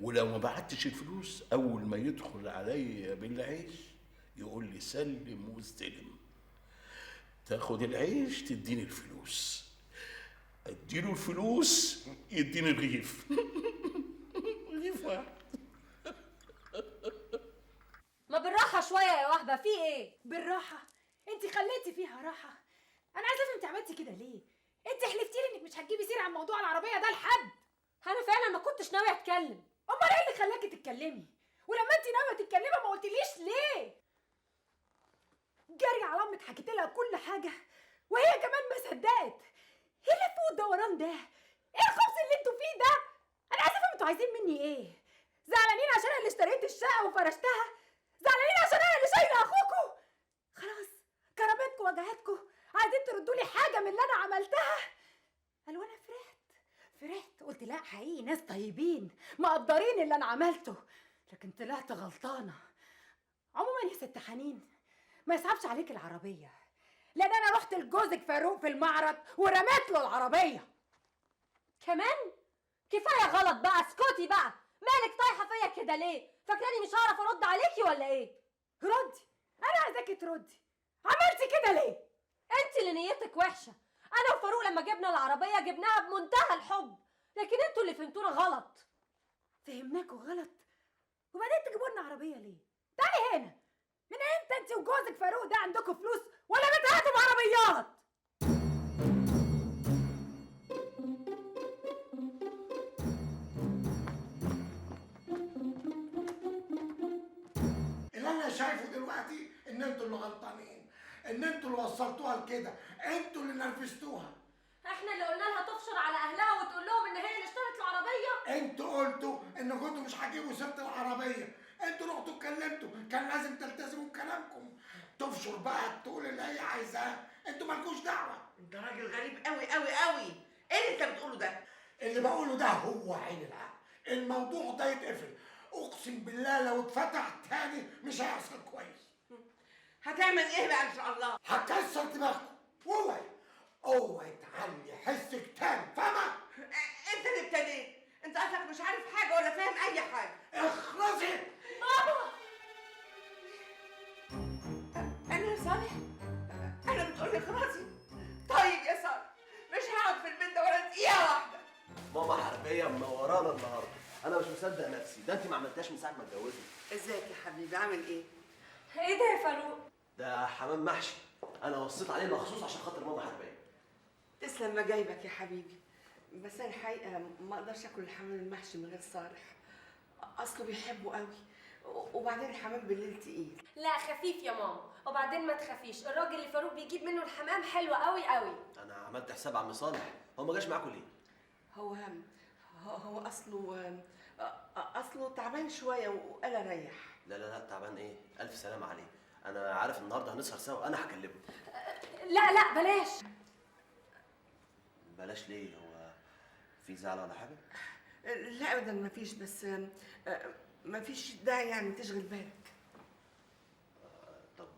ولو ما بعتش الفلوس اول ما يدخل عليا بالعيش يقول لي سلم واستلم. تاخد العيش تديني الفلوس، اديله الفلوس يديني الرغيف. رغيف واحد. ما بالراحه شويه يا وهبه، في ايه؟ بالراحه؟ انت خليتي فيها راحه. انا عايزه افهم انت عملتي كده ليه؟ انت حلفتي لي انك مش هتجيبي سيره عن موضوع العربيه ده لحد. انا فعلا ما كنتش ناويه اتكلم. امال ايه اللي خلاكي تتكلمي؟ ولما انت ناويه تتكلمي ما قلتليش ليه؟ جري على امك حكيت لها كل حاجه وهي كمان ما صدقت. ايه اللف والدوران ده؟ ايه الخبز اللي انتوا فيه ده؟ انا عايزه افهم انتوا عايزين مني ايه؟ زعلانين عشان انا اللي اشتريت الشقه وفرشتها؟ زعلانين عشان انا اللي شايله اخوكوا؟ خلاص كرامتكم وجهاتكم عايزين تردوا لي حاجه من اللي انا عملتها؟ قالوا انا فرحت قلت لا حقيقي ناس طيبين مقدرين اللي انا عملته، لكن طلعت غلطانه. عموما يا ست حنين ما يصعبش عليك العربيه، لان انا رحت لجوزك فاروق في المعرض ورميت له العربيه. كمان كفايه غلط بقى، اسكتي بقى. مالك طايحه فيا كده ليه؟ فاكراني مش هعرف ارد عليكي ولا ايه؟ ردي، انا عايزاكي تردي. عملتي كده ليه؟ انت اللي نيتك وحشه. انا وفاروق لما جبنا العربيه جبناها بمنتهى الحب، لكن انتوا اللي فهمتونا غلط. فهمناكوا غلط؟ وبعدين تجيبوا لنا عربيه ليه؟ تعالي هنا. من امتى انت وجوزك فاروق ده عندكم فلوس ولا بتهاتوا بعربيات؟ اللي انا شايفه دلوقتي ان انتوا اللي غلطانين، ان انتوا اللي وصلتوها لكده، انتوا اللي نرفزتوها. احنا اللي قلنا لها تفشر على اهلها وتقول لهم ان هي اللي اشترت العربيه. انتوا قلتوا ان كنتوا مش هتجيبوا سيره العربيه، انتوا رحتوا اتكلمتوا، كان لازم تلتزموا بكلامكم. تفشر بقى تقول اللي هي عايزاه، انتوا مالكوش دعوه. انت راجل غريب قوي قوي قوي. ايه اللي انت بتقوله ده؟ اللي بقوله ده هو عين العقل. الموضوع ده يتقفل، اقسم بالله لو اتفتح تاني مش هيحصل كويس. هتعمل ايه بقى ان شاء الله؟ هكسر دماغكم. اوعي تعلي حسك تاني، فاهمه؟ انت اللي ابتديت. انت اصلك مش عارف حاجه ولا فاهم اي حاجه. اخلصي. بابا انا يا صالح؟ انا بتقولي اخلصي؟ طيب يا صالح مش هقعد في البيت ده ولا دقيقه واحده. ماما حربيه منورانا النهارده، انا مش مصدق نفسي. ده انت ما عملتهاش من ساعه ما اتجوزنا. ازيك يا حبيبي، عامل ايه؟ ايه ده يا فاروق؟ ده حمام محشي، انا وصيت عليه مخصوص عشان خاطر ماما حربيه. تسلم ما جايبك يا حبيبي، بس انا الحقيقه ما اقدرش اكل الحمام المحشي من غير صالح، اصله بيحبه قوي، وبعدين الحمام بالليل تقيل. لا خفيف يا ماما، وبعدين ما تخافيش، الراجل اللي فاروق بيجيب منه الحمام حلو قوي قوي. انا عملت حساب عم صالح، هو ما جاش معاكم ليه؟ هو اصله تعبان شويه وقال اريح. لا تعبان ايه؟ الف سلامه عليه. انا عارف النهارده هنسهر سوا، انا هكلمه. لا بلاش. بلاش ليه؟ هو في زعل ولا حاجه؟ لا ابدا مفيش، بس مفيش داعي يعني تشغل بالك. طب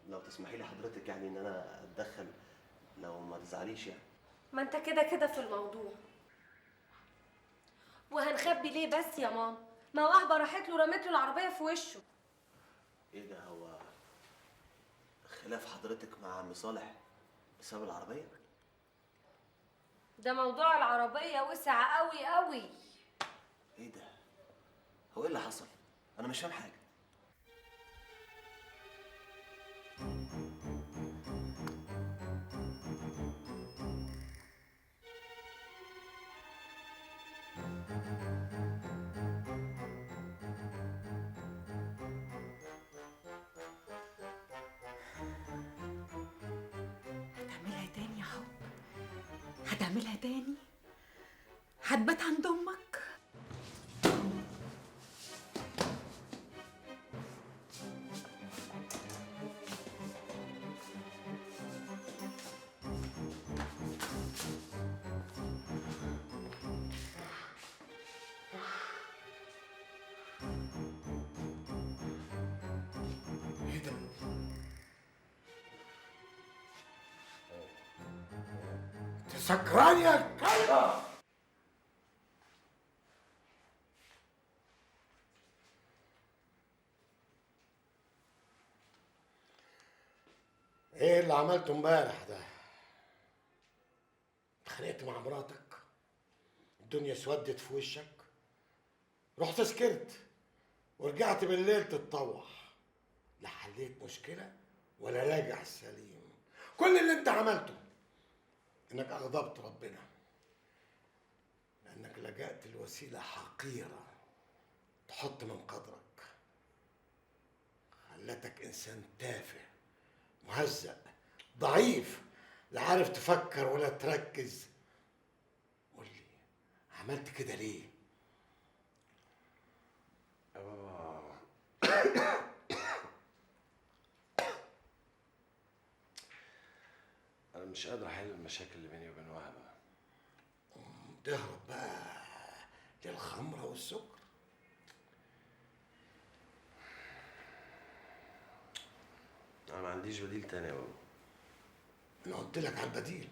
لو تسمحي لي حضرتك يعني ان انا اتدخل لو ما تزعليش يعني. ما انت كده في الموضوع، وهنخبي ليه بس يا ماما؟ ما وهبه راحت له رمت له العربيه في وشه. ايه ده؟ هو خلاف حضرتك مع عم صالح بسبب العربيه؟ ده موضوع العربيه وسع قوي قوي. ايه ده؟ هو ايه اللي حصل؟ انا مش فاهم حاجه. هتعملها تاني يا حب؟ هتعملها تاني؟ هتبات عند امك؟ سكران يا كلبة. ايه اللي عملته امبارح ده؟ اتخانقت مع مراتك؟ الدنيا اسودت في وشك؟ رحت سكرت ورجعت بالليل تتطوح؟ لا حليت مشكلة ولا راجع سليم. كل اللي انت عملته انك اغضبت ربنا، لانك لجأت لوسيلة حقيرة تحط من قدرك، خلتك انسان تافه مهزأ ضعيف، لا عارف تفكر ولا تركز. قول لي عملت كده ليه؟ انا مش قادر احل المشاكل اللي بيني وبين وهبه. تهرب بقى للخمرة والسكر؟ انا ما عنديش بديل تاني يا بابا. انا قلت لك على البديل.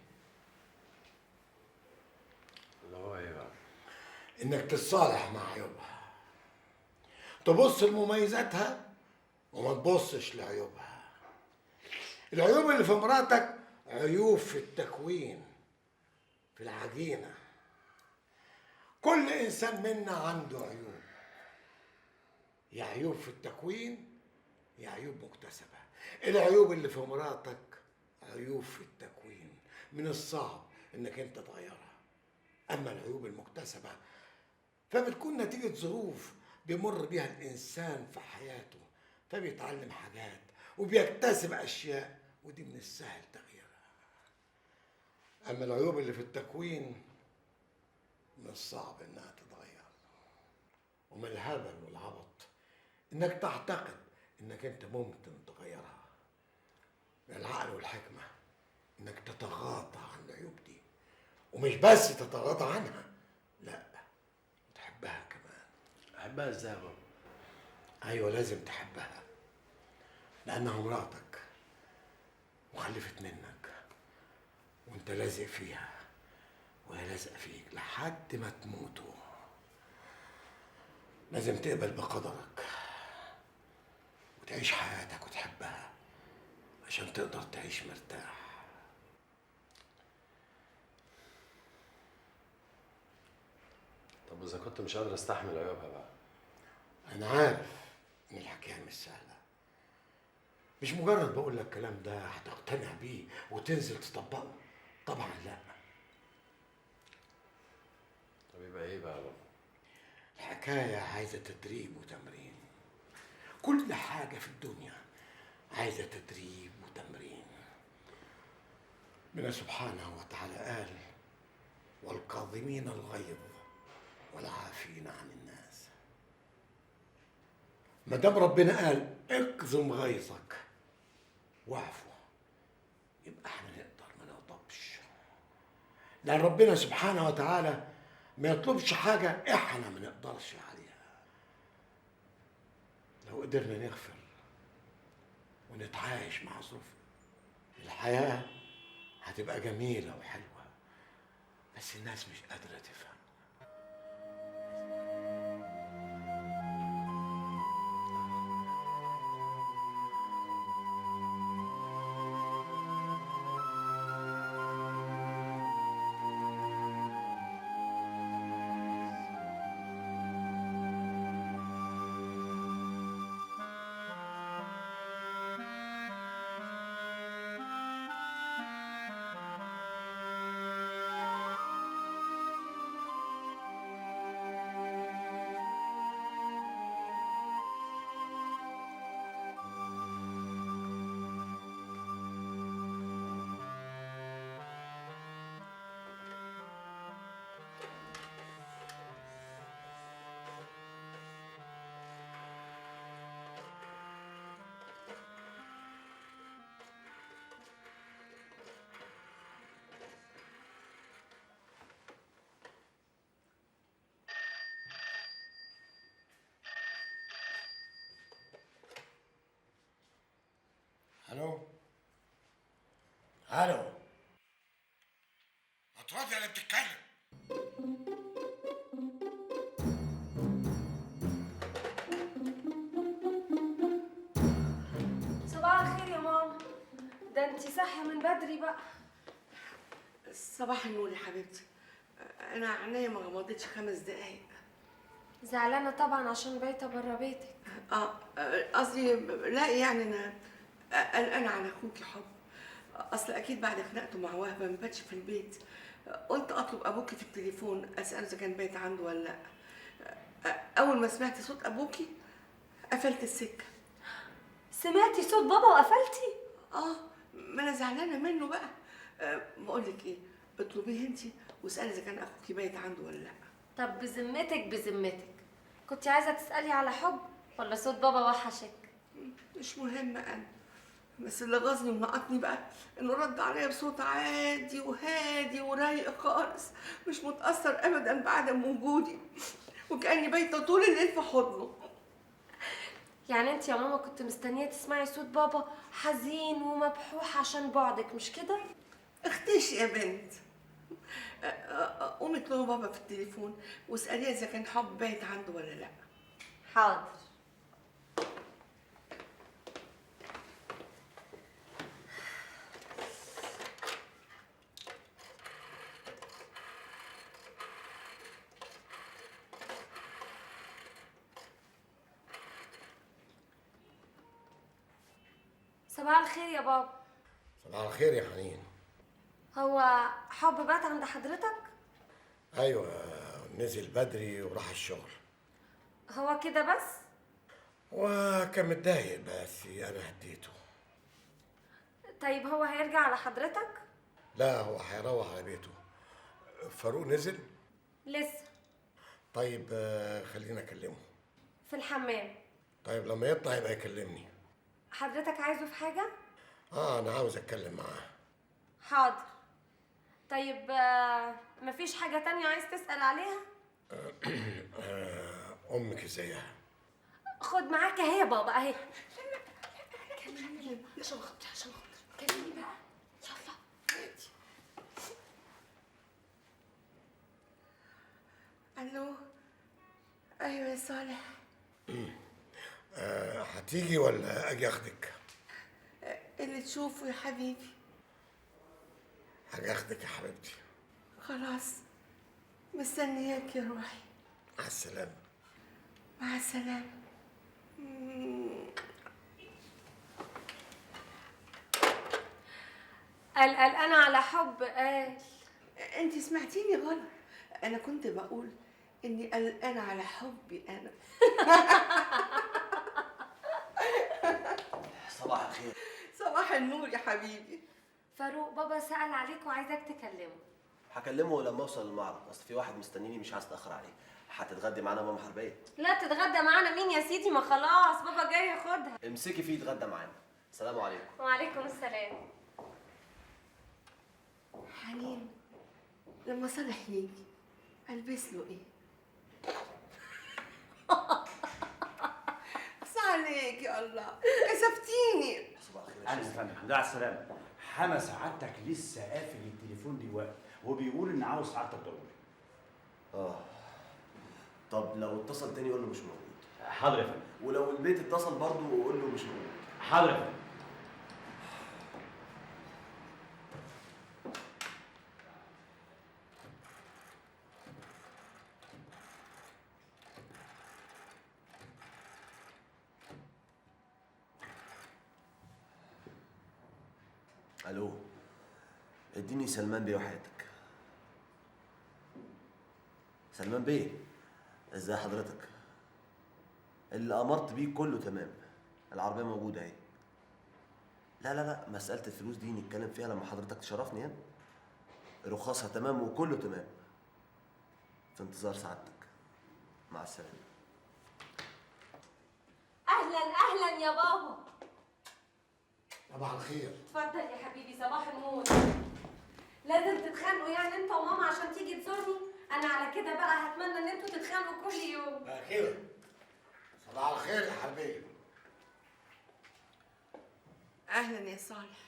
اللي هو ايه بقى؟ انك تتصالح مع عيوبها، تبص لمميزاتها وما تبصش لعيوبها. العيوب اللي في مراتك عيوب في التكوين، في العجينة. كل انسان منا عنده عيوب، يا عيوب في التكوين يا عيوب مكتسبة. العيوب اللي في مراتك عيوب في التكوين، من الصعب انك انت تغيرها. اما العيوب المكتسبة فبتكون نتيجة ظروف بيمر بيها الانسان في حياته، فبيتعلم حاجات وبيكتسب اشياء، ودي من السهل تغييرها. اما العيوب اللي في التكوين من الصعب انها تتغير، ومن الهبل والعبط انك تعتقد انك انت ممكن تغيرها. من العقل والحكمة انك تتغاضى عن العيوب دي، ومش بس تتغاضى عنها، لا تحبها كمان. احبها ازاي يا بابا؟ ايوه لازم تحبها، لانها مراتك وخلفت منك، وانت لازق فيها وهي لازقه فيك لحد ما تموتوا. لازم تقبل بقدرك وتعيش حياتك وتحبها عشان تقدر تعيش مرتاح. طب اذا كنت مش قادر استحمل عيوبها بقى؟ انا عارف ان الحكايه مش سهله، مش مجرد بقول لك الكلام ده هتقتنع بيه وتنزل تطبقه، طبعا لا. طب يبقى ايه بقى يا بابا؟ الحكايه عايزه تدريب وتمرين. كل حاجه في الدنيا عايزه تدريب وتمرين. ربنا سبحانه وتعالى قال: والكاظمين الغيظ والعافين عن الناس. ما دام ربنا قال اكظم غيظك واعفو، يبقى احنا نقدر ما نغضبش، لان ربنا سبحانه وتعالى ما يطلبش حاجه احنا ما نقدرش عليها. لو قدرنا نغفر ونتعايش مع ظروفنا، الحياه هتبقى جميله وحلوه، بس الناس مش قادره تفهم. الو الو، صاحيه من بدري بقى. صباح النور يا حبيبتي. انا عينيا ما غمضتش 5 دقايق. زعلانه طبعا عشان بايته بره بيتك. قصدي لا يعني انا قلقانه على اخوكي حب. اصل اكيد بعد خناقته مع وهبه ما باتش في البيت. قلت اطلب ابوكي في التليفون اساله اذا كان بايت عنده ولا لا. اول ما سمعت صوت ابوكي قفلت السكه. سمعتي صوت بابا وقفلتي؟ ما انا زعلانه منه بقى. بقول لك ايه، اطلبيه انت واسالي اذا كان اخوكي بايت عنده ولا لا. طب بذمتك كنت عايزه تسالي على حب ولا صوت بابا وحشك؟ مش مهم انا، بس اللي غاظني ونقطني بقى انه رد عليا بصوت عادي وهادي ورايق خالص، مش متاثر ابدا بعدم وجودي، وكاني بايته طول الليل في حضنه. يعني انت يا ماما كنت مستنيه تسمعي صوت بابا حزين ومبحوح عشان بعدك، مش كده؟ اختشي يا بنت. قومي اطلبي بابا في التليفون واساليه اذا كان حب بايت عنده ولا لا. حاضر. صباح الخير يا بابا. صباح الخير يا حنين. هو حب بات عند حضرتك؟ ايوه، نزل بدري وراح الشغل. هو كده بس؟ وكان متضايق بس انا هديته. طيب هو هيرجع على حضرتك؟ لا، هو هيروح على بيته. فاروق نزل؟ لسه. طيب خلينا اكلمه. في الحمام. طيب لما يطلع يبقى يكلمني. حضرتك عايزه في حاجه؟ انا عاوز اتكلم معاه. حاضر. طيب مفيش حاجه تانية عايز تسأل عليها؟ امك ازيها؟ خد معاك اهي يا بابا اهي. كلميني عشان خاطري كلميني بقى يلا. الو. ايوه يا صالح. هتيجي ولا اجي اخدك؟ اللي تشوفه يا حبيبي. هاجي اخدك يا حبيبتي. خلاص، مستنياك يا روحي. مع السلامه. مع السلامه. قال انا على حب قال. انت سمعتيني غلط، انا كنت بقول اني قلقانه على حبي انا. صباح الخير. صباح النور يا حبيبي. فاروق بابا سأل عليك وعايزك تكلمه. هكلمه لما اوصل المعرض، اصل في واحد مستنيني مش عايز اتاخر عليه. هتتغدي معانا ماما حربيه؟ لا تتغدى معانا مين يا سيدي، ما خلاص بابا جاي ياخدها. امسكي فيه يتغدى معانا. السلام عليكم. وعليكم السلام. حنين، لما صالح يجي البس له ايه؟ عليك يا الله، كسفتيني. اهلا يا فندم، الحمد لله على السلامه. حما سعادتك لسه قافل التليفون دلوقتي وبيقول ان عاوز سعادتك ضروري. طب لو اتصل تاني قول له مش موجود. حاضر يا فندم. ولو البيت اتصل برضه قول له مش موجود. حاضر يا فندم. الو، اديني سلمان بيه وحياتك. سلمان بيه، ازاي حضرتك؟ اللي امرت بيه كله تمام، العربيه موجوده اهي. لا مساله الفلوس دي نتكلم فيها لما حضرتك تشرفني هنا. رخاصها تمام وكله تمام. في انتظار سعادتك. مع السلامه. اهلا يا بابا. صباح الخير. اتفضل يا حبيبي، صباح النور. لازم تتخانقوا يعني انت وماما عشان تيجي تزورني؟ انا على كده بقى هتمنى ان انتوا تتخانقوا كل يوم. خير. صباح الخير يا حبيبي. اهلا يا صالح.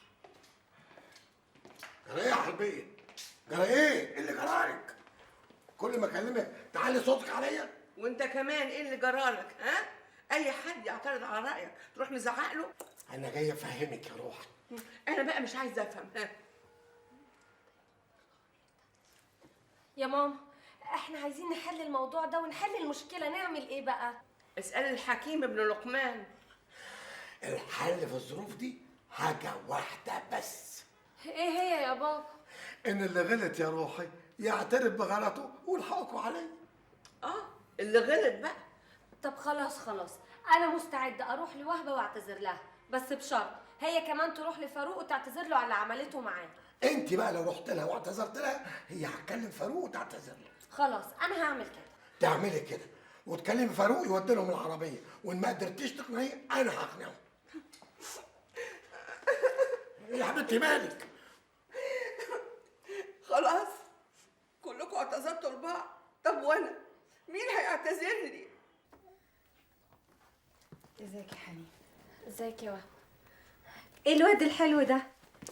جرى ايه يا حبيبي؟ جرى ايه اللي جرالك؟ كل ما اكلمك تعلي صوتك عليا؟ وانت كمان ايه اللي جرالك؟ ها؟ اي حد يعترض على رايك تروح مزعق له؟ انا جاي افهمك يا روحي. انا بقى مش عايزه افهم. يا ماما احنا عايزين نحل الموضوع ده ونحل المشكله، نعمل ايه بقى؟ اسال الحكيم ابن لقمان. الحل في الظروف دي حاجه واحده بس. ايه هي يا بابا؟ ان اللي غلط يا روحي يعترف بغلطه والحقوا عليه. اللي غلط بقى. طب خلاص انا مستعده اروح لوهبه واعتذر لها، بس بشرط هي كمان تروح لفاروق وتعتذر له على اللي عملته معاه. انت بقى لو رحت لها واعتذرت لها هي هتكلم فاروق وتعتذر لها. خلاص انا هعمل كده. تعملي كده وتكلمي فاروق يودي لهم العربيه، وان ما قدرتيش تقنعيه انا هقنعه. يا حبيبتي مالك؟ خلاص كلكم اعتذرتوا لبعض، طب وانا مين هيعتذر لي؟ ازيك يا حنين؟ ازيك يا وهبه؟ ايه الواد الحلو ده؟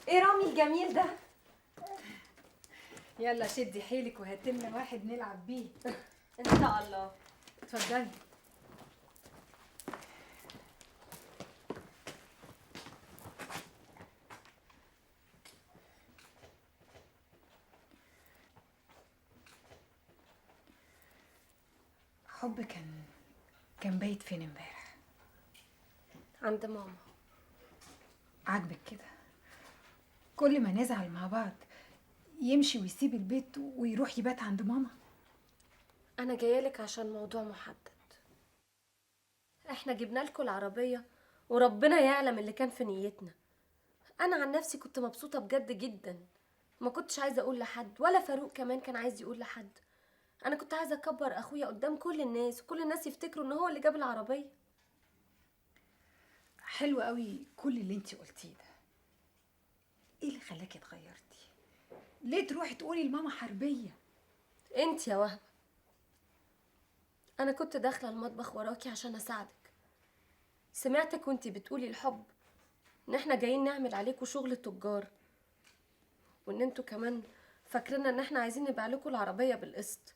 ايه رامي الجميل ده؟ يلا شدي حيلك وهاتلنا واحد نلعب بيه. ان شاء الله. اتفضلي. حب كان بايت فين امبارح؟ عند ماما. عاجبك كده؟ كل ما نزعل مع بعض يمشي ويسيب البيت ويروح يبات عند ماما. انا جايلك عشان موضوع محدد. احنا جبنا لكم العربيه وربنا يعلم اللي كان في نيتنا. انا عن نفسي كنت مبسوطه بجد جدا، ما كنتش عايزه اقول لحد، ولا فاروق كمان كان عايز يقول لحد. انا كنت عايزه اكبر اخويا قدام كل الناس، وكل الناس يفتكروا ان هو اللي جاب العربيه. حلو قوي كل اللي انتي قلتيه ده. ايه اللي خلاكي اتغيرتي؟ ليه تروحي تقولي لماما حربيه؟ انت يا وهبه، انا كنت داخله المطبخ وراكي عشان اساعدك. سمعتك وانتي بتقولي الحب ان احنا جايين نعمل عليكم شغل تجار، وان انتوا كمان فاكرين ان احنا عايزين نبيع لكم العربيه بالقسط.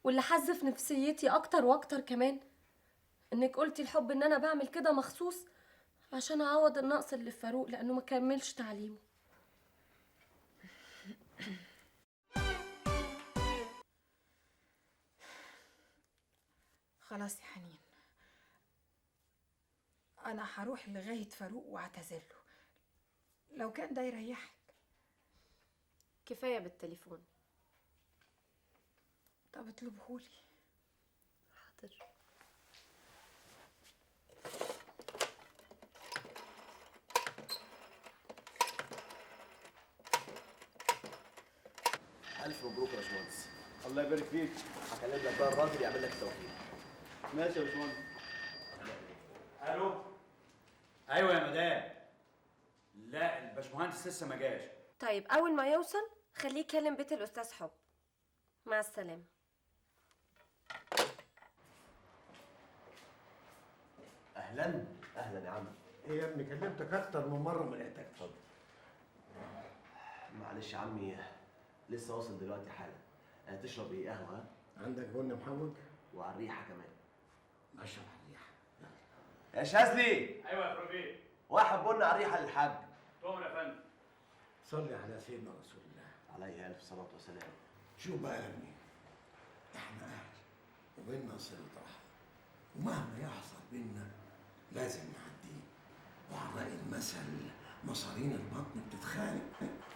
واللي حز في نفسيتي اكتر واكتر كمان انك قلتي الحب ان انا بعمل كده مخصوص عشان اعوض النقص اللي في فاروق لانه ما كملش تعليمه. خلاص يا حنين، انا هروح لغايه فاروق واعتذر له لو كان ده يريحك. كفايه بالتليفون. طب اطلبهولي. حاضر. الف مبروك يا باشمهندس. الله يبارك فيك. هكلم لك بقى الراجل يعمل لك التوكيل. ماشي يا باشمهندس. الو. ايوه يا مدام. لا الباشمهندس لسه ما جاش. طيب اول ما يوصل خليه يكلم بيت الاستاذ حب. مع السلامه. اهلا اهلا يا عم. ايه يا ابني كلمتك اكتر من مره ما لقيتك. اتفضل. معلش يا عمي لسه واصل دلوقتي حالا. تشرب ايه؟ قهوه؟ عندك بن محمد؟ وعلى الريحه كمان. اشرب على الريحه. يا شاذلي. ايوه يا فروبيه. واحد بن على الريحه للحاج. تؤمر يا فندم. صلي على سيدنا رسول الله عليه الف صلاه وسلام. شوف بقى يا ابني، احنا اهل وبيننا صله رحم، ومهما يحصل بينا لازم نعديه. وعلى رأي المثل مصارين البطن بتتخانق،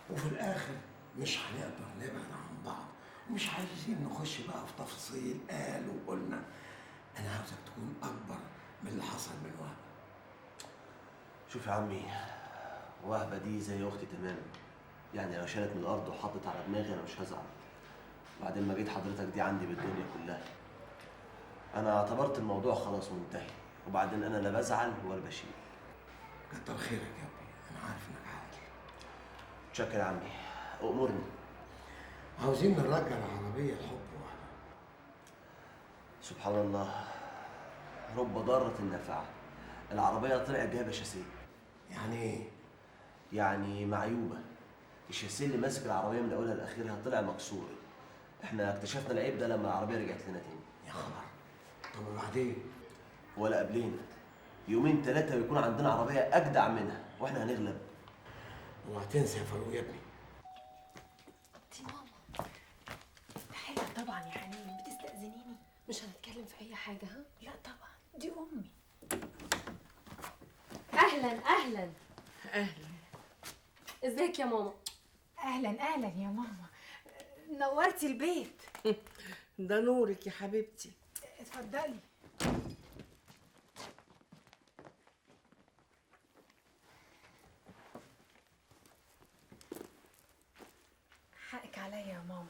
وفي الاخر مش هنقدر نبعد عن بعض. ومش عايزين نخش بقى في تفاصيل قال وقلنا. انا عاوزك تكون اكبر من اللي حصل من وهبه. شوف يا عمي، وهبه دي زي اختي تمام. يعني لو شالت من الارض وحطت على دماغي انا مش هزعل. بعدين ما جيت حضرتك دي عندي بالدنيا كلها. انا اعتبرت الموضوع خلاص منتهي، وبعدين انا لا بزعل ولا بشيل. كتر خيرك يا ابني، انا عارف انك عاقل. متشكر يا عمي، امرني. عاوزين نرجع العربيه لحب وهبه. سبحان الله، رب ضارة نافعة. العربية طلعت جايبة شاسيه. يعني ايه؟ يعني معيوبة. الشاسيه اللي ماسك العربية من أولها لآخرها طلع مكسور. احنا اكتشفنا العيب ده لما العربية رجعت لنا تاني. يا خبر. طب وبعدين؟ ولا قبلينا. يومين 3 ويكون عندنا عربيه اجدع منها واحنا هنغلب. وهتنسى يا فاروق يا ابني. دي ماما. حلوة طبعا يا حنين، بتستأذنيني؟ مش هنتكلم في اي حاجه ها؟ لا طبعا، دي امي. اهلا اهلا. اهلا. ازيك يا ماما؟ اهلا اهلا يا ماما، نورتي البيت. ده نورك يا حبيبتي. اتفضلي. حقك عليا يا ماما،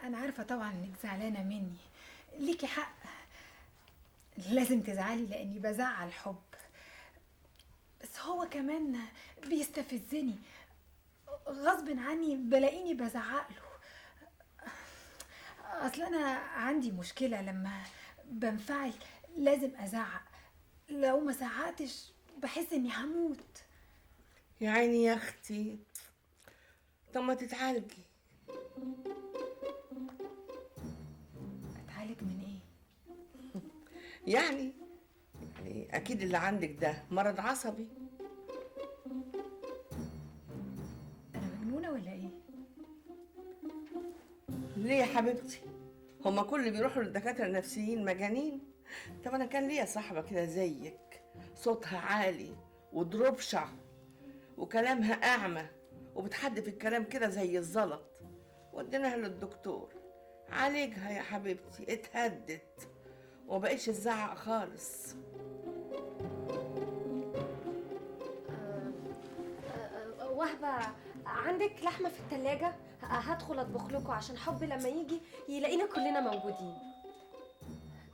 انا عارفه طبعا انك زعلانه مني، ليكي حق، لازم تزعلي لاني بزعل حب، بس هو كمان بيستفزني غصب عني، بلاقيني بزعقله. اصل انا عندي مشكله لما بنفعل لازم ازعق، لو ما زعقتش بحس اني هموت. يا عيني يا اختي، طب ما تتعالجي. اتعالج من ايه؟ يعني اكيد اللي عندك ده مرض عصبي. انا مجنونه ولا ايه؟ ليه يا حبيبتي؟ هما كل اللي بيروحوا للدكاتره النفسيين مجانين؟ طب انا كان ليا صاحبه كده زيك، صوتها عالي وضربشع وكلامها اعمى وبتحدف الكلام كده زي الزلط، وديناها للدكتور عالجها يا حبيبتي، اتهدت ومبقتش تزعق خالص. وهبه، عندك لحمه في التلاجة؟ هدخل اطبخ لكم عشان حبي لما يجي يلاقينا كلنا موجودين.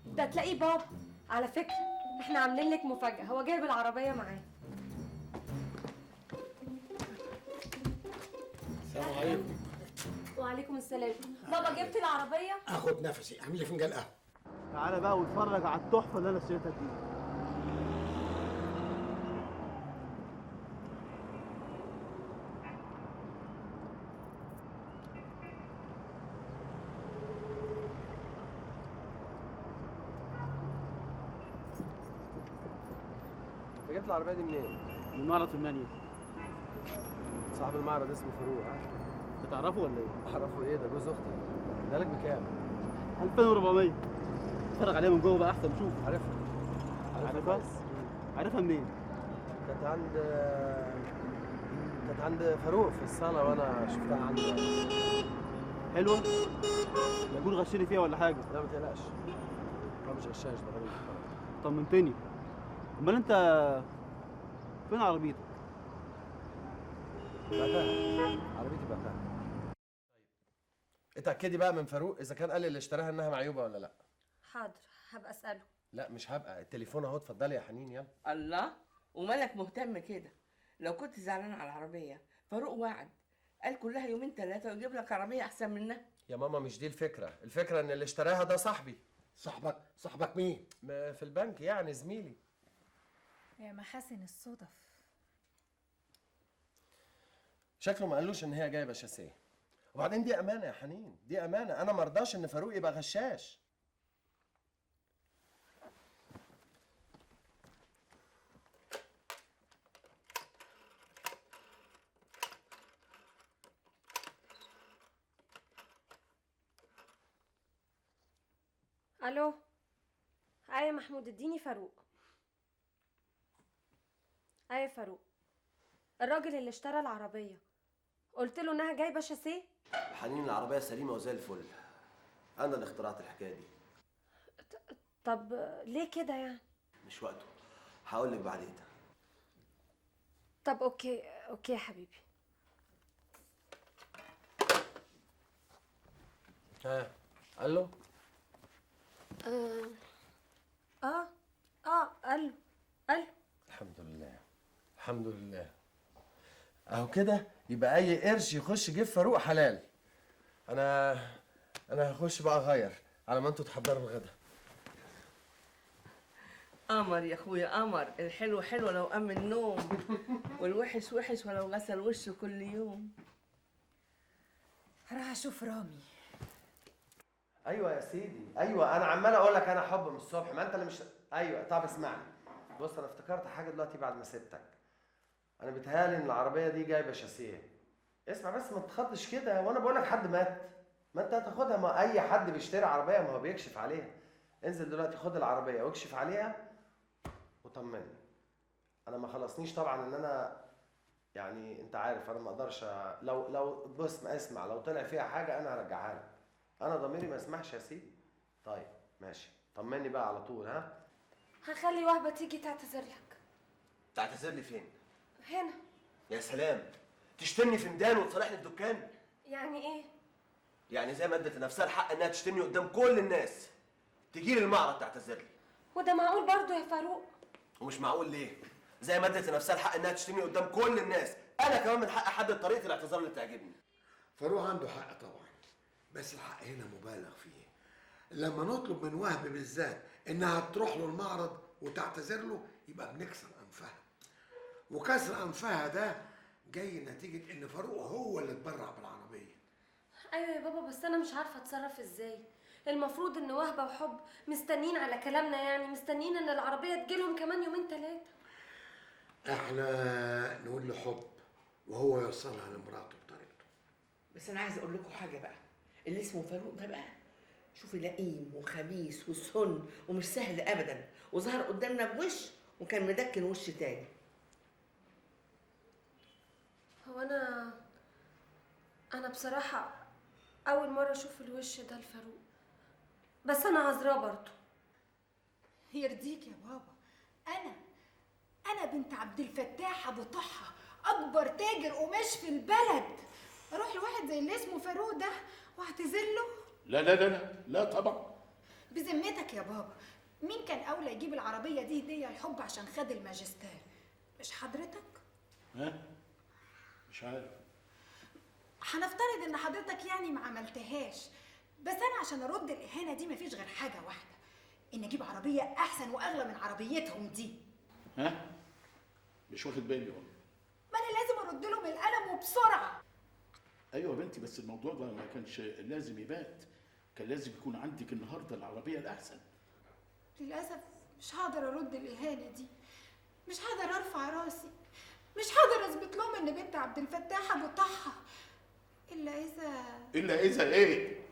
ده تلاقيه بابا. على فكره احنا عاملين لك مفاجاه، هو جايب العربيه معاه. السلام عليكم. وعليكم السلام. بابا جبت العربيه؟ اخد نفسي، اعمل لي فنجان قهوه. تعالى بقى واتفرج على التحفه اللي انا اشتريتها دي. انت جبت العربيه دي منين؟ من معرض في المانيا. صاحب المعرض اسمه فاروق. انت تعرفه ولا ايه؟ اعرفه ايه؟ ده جوز اختي. ده لك بكام؟ 2400. اتفرج عليها من جوه بقى احسن، شوف. عارفها. عارفها؟ عارفها منين؟ كانت عند فاروق في الصاله وانا شفتها عنده. حلوه؟ لا يكون غشني فيها ولا حاجه. لا ما تقلقش، هو مش غشاش، ده غريب. طمنتني. امال انت فين عربيتك؟ بعتها، عربيتي بعتها. اتاكدي بقى من فاروق اذا كان قال لي اللي اشتراها انها معيوبه ولا لا. حاضر، هبقى اساله. لا مش هبقى، التليفون اهو، اتفضلي يا حنين يلا. الله، ومالك مهتم كده؟ لو كنت زعلان على العربيه، فاروق وعد قال كلها يومين 3 ويجيب لك عربيه احسن منها. يا ماما مش دي الفكره، الفكره ان اللي اشتراها ده صاحبي. صاحبك مين؟ في البنك يعني، زميلي. يا محاسن الصدف. شكله ما قالوش ان هي جايبه شاسيه. وبعدين دي امانه يا حنين، دي امانه، انا ما ارضاش ان فاروق يبقى غشاش. الو. ايه يا محمود، اديني فاروق. ايه يا فاروق، الراجل اللي اشترى العربيه قلت له انها جايبه شاسيه. حنين العربيه سليمه وزي الفل، انا اللي اخترعت الحكايه دي. طب ليه كده يعني؟ مش وقته، هقول لك بعدين. طب اوكي يا حبيبي. ها الو. الو. الحمد لله، الحمد لله. اهو كده يبقى اي قرش يخش جيب فاروق حلال. انا هخش بقى اغير على ما انتوا تحضروا الغدا. قمر يا اخويا قمر، الحلو حلو لو قام من النوم والوحش وحش ولو غسل وشه كل يوم. هروح اشوف رامي. ايوه يا سيدي، ايوه، انا عمال اقول لك انا حب من الصبح، ما انت اللي مش ايوه طب اسمعني. بص انا افتكرت حاجه دلوقتي بعد ما سبتك. انا بيتهيألي ان العربيه دي جايبه شاسيه. اسمع بس ما تتخضش كده، وانا بقول لك حد مات؟ ما انت هتاخدها، ما اي حد بيشتري عربيه ما هو بيكشف عليها. انزل دلوقتي خد العربيه واكشف عليها وطمني. انا ما خلصنيش طبعا ان انا يعني انت عارف انا ما اقدرش لو بص اسمع لو طلع فيها حاجه انا هرجعها لك. انا ضميري ما يسمحش يا سيدي. طيب ماشي طمني بقى على طول. ها هخلي وهبه تيجي تعتذر لك. تعتذر لي فين؟ هنا. يا سلام، تشتمني في ميدان وتصالحني في دكان؟ يعني ايه؟ يعني زي ما ادت لنفسها الحق انها تشتمني قدام كل الناس تجي لي المعرض تعتذر لي. وده معقول برضه يا فاروق؟ ومش معقول ليه؟ زي ما ادت لنفسها الحق انها تشتمني قدام كل الناس، انا كمان من حق احدد طريقه الاعتذار اللي تعجبني. فاروق عنده حق طبعا، بس الحق هنا مبالغ فيه. لما نطلب من وهب بالذات انها تروح له المعرض وتعتذر له يبقى بنكسر انفها، وكسر انفها ده جاي نتيجه ان فاروق هو اللي اتبرع بالعربيه. ايوه يا بابا، بس انا مش عارفه اتصرف ازاي. المفروض ان وهبه وحب مستنين على كلامنا، يعني مستنين ان العربيه تجيلهم كمان يومين 3. احنا نقول لحب وهو يوصلها لمراته بطريقته. بس انا عايز اقول لكم حاجه بقى، اللي اسمه فاروق ده بقى شوفي لئيم وخبيث وسن ومش سهل ابدا، وظهر قدامنا بوش وكان مدكن وش تاني. هو انا بصراحه اول مره اشوف الوش ده لفاروق، بس انا عذراه برضه. يرضيك يا بابا، انا بنت عبد الفتاح ابو طحه، اكبر تاجر قماش في البلد، اروح لواحد زي اللي اسمه فاروق ده واعتذر له؟ لا لا لا لا لا طبعا. بذمتك يا بابا، مين كان اولى يجيب العربيه دي هديه لحب عشان خد الماجستير؟ مش حضرتك؟ ها؟ مش عارف. هنفترض ان حضرتك يعني ما عملتهاش، بس انا عشان ارد الاهانه دي مفيش غير حاجه واحده، ان اجيب عربيه احسن واغلى من عربيتهم دي. ها؟ مش واخد بالي والله. ما انا لازم ارد لهم القلم وبسرعه. ايوه يا بنتي، بس الموضوع ده ما كانش لازم يبات، كان لازم يكون عندك النهارده العربيه الاحسن. للاسف مش هقدر ارد الاهانه دي، مش هقدر ارفع راسي، مش هقدر اثبت لهم ان بنت عبد الفتاح ابو طحه، الا اذا ايه؟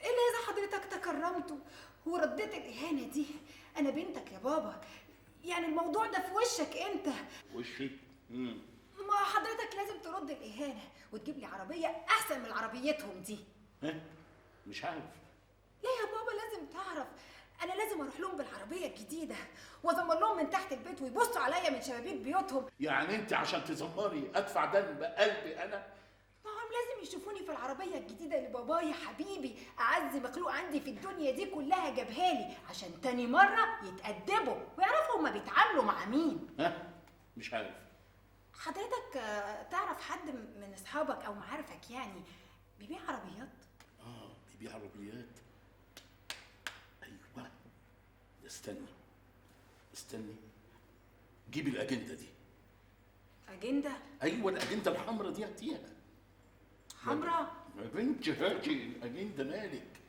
الا اذا حضرتك تكرمته ورديت الاهانه دي. انا بنتك يا بابا، يعني الموضوع ده في وشك انت. وشي؟ ما حضرتك لازم ترد الاهانه وتجيب لي عربيه احسن من عربيتهم دي. ها؟ مش عارف. لا يا بابا لازم تعرف، انا لازم اروح لهم بالعربيه الجديده وازمر لهم من تحت البيت ويبصوا عليا من شبابيك بيوتهم. يعني انت عشان تزمري ادفع دم بقلبي انا؟ ما هم لازم يشوفوني في العربيه الجديده اللي بابايا حبيبي اعز مخلوق عندي في الدنيا دي كلها جابها لي، عشان تاني مره يتأدبوا ويعرفوا هما بيتعاملوا مع مين. ها؟ مش عارف. حضرتك تعرف حد من اصحابك او معارفك يعني بيبيع عربيات؟ بيبيع عربيات؟ ايوه. استني جيبي الاجنده دي. اجنده؟ ايوه الاجنده الحمراء دي هاتيها. حمراء؟ يا بنت هاتي الاجنده، مالك؟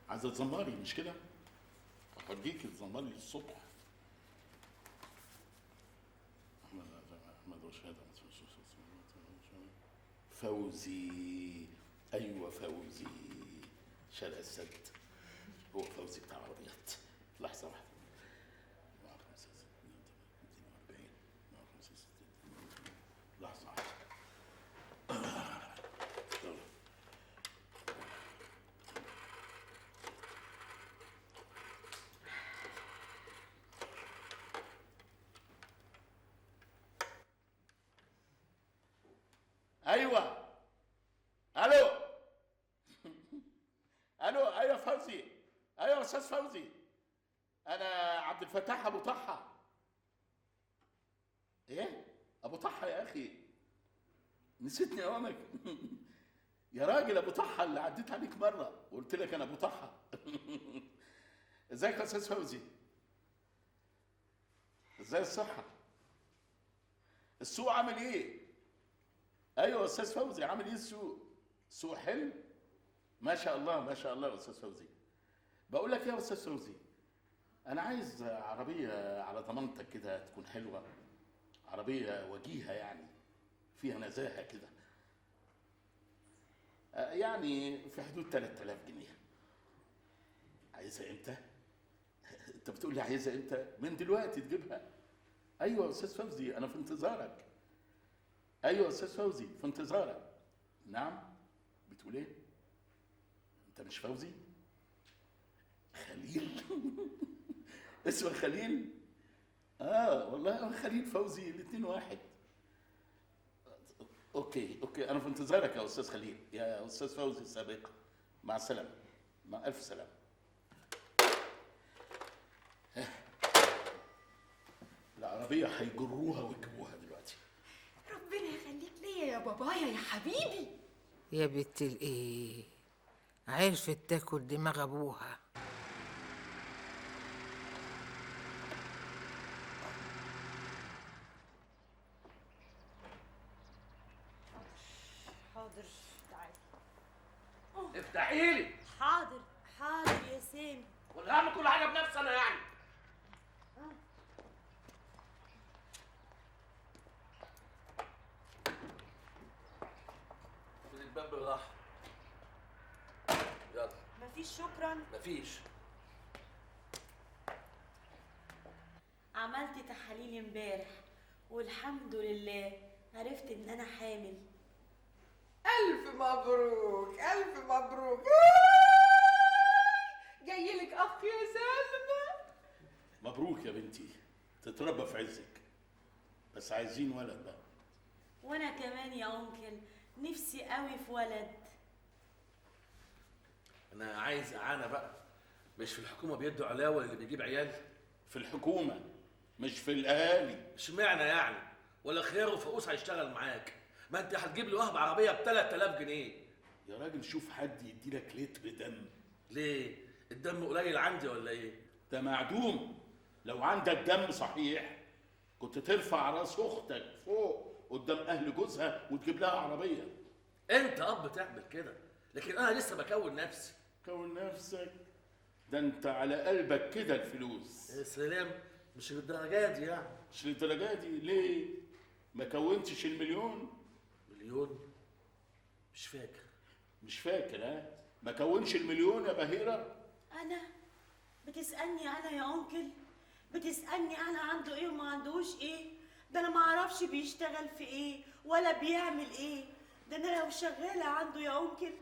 عايزه تزمري مش كده؟ هخليكي تزمري الصبح. احمد وشهاده فوزي. ايوه فوزي شارع السد، هو فوزي بتاع عربيات. لحظه واحده. 145 لحظه واحده. ايوه الو. الو ايوه فوزي. ايوه استاذ فوزي، انا عبد الفتاح ابو طحه. ايه ابو طحه يا اخي؟ نسيتني اوامك. يا راجل ابو طحه اللي عديت عليك مره وقلت لك انا ابو طحه. ازيك يا استاذ فوزي؟ ازاي الصحه؟ السوق عامل ايه؟ ايوه استاذ فوزي، عامل ايه السوق؟ السوق حلو؟ ما شاء الله ما شاء الله يا استاذ فوزي. بقول لك ايه يا استاذ فوزي، انا عايز عربيه على ضمانتك كده تكون حلوه، عربيه وجيهه يعني، فيها نزاهه كده، يعني في حدود 3000 جنيه. عايزها امتى؟ انت بتقول لي عايزها امتى؟ من دلوقتي تجيبها. ايوه يا استاذ فوزي، انا في انتظارك. ايوه يا استاذ فوزي، في انتظارك. نعم؟ بتقول ايه؟ انت مش فوزي؟ خليل؟ اسمه خليل؟ والله انا خليل فوزي، الاتنين واحد. اوكي انا في انتظارك يا استاذ خليل، يا استاذ فوزي السابق. مع السلامه، مع الف سلامه. العربيه هيجروها ويجيبوها دلوقتي. ربنا يخليك ليا يا بابايا يا حبيبي. يا بنت الايه، عرفت تاكل دماغ ابوها. حاضر تعالي. افتحي لي. حاضر يا سامي. ولا اعمل كل حاجه بنفسي انا يعني؟ خد الباب بالراحه. يلا. مفيش شكرا. مفيش. عملت تحاليل امبارح والحمد لله عرفت ان انا حامل. الف مبروك الف مبروك. جاي لك اخ يا سلمى. مبروك يا بنتي، تتربى في عزك، بس عايزين ولد بقى. وانا كمان يا انكل نفسي قوي في ولد. انا عايز اعانه بقى. مش في الحكومه بيدوا علاوه اللي بيجيب عيال؟ في الحكومه مش في الاهالي. اشمعنى يعني؟ ولا خيار وفقوس هيشتغل معاك؟ ما انت هتجيب لي وهب عربيه ب 3000 جنيه. يا راجل شوف حد يدي لك لتر دم. ليه؟ الدم قليل عندي ولا ايه؟ ده معدوم. لو عندك دم صحيح كنت ترفع راس اختك فوق قدام اهل جوزها وتجيب لها عربيه. انت اب تعمل كده، لكن انا لسه بكون نفسي. كون نفسك؟ ده انت على قلبك كده الفلوس. يا سلام، مش للدرجه دي يعني. مش للدرجه دي ليه؟ ما كونتش المليون؟ مليون؟ مش فاكر. مش فاكر ها؟ ما كونش المليون يا بهيره؟ انا بتسالني انا يا انكل؟ بتسالني انا عنده ايه وما عندوش ايه؟ ده انا ما اعرفش بيشتغل في ايه ولا بيعمل ايه. ده انا لو شغاله عنده يا انكل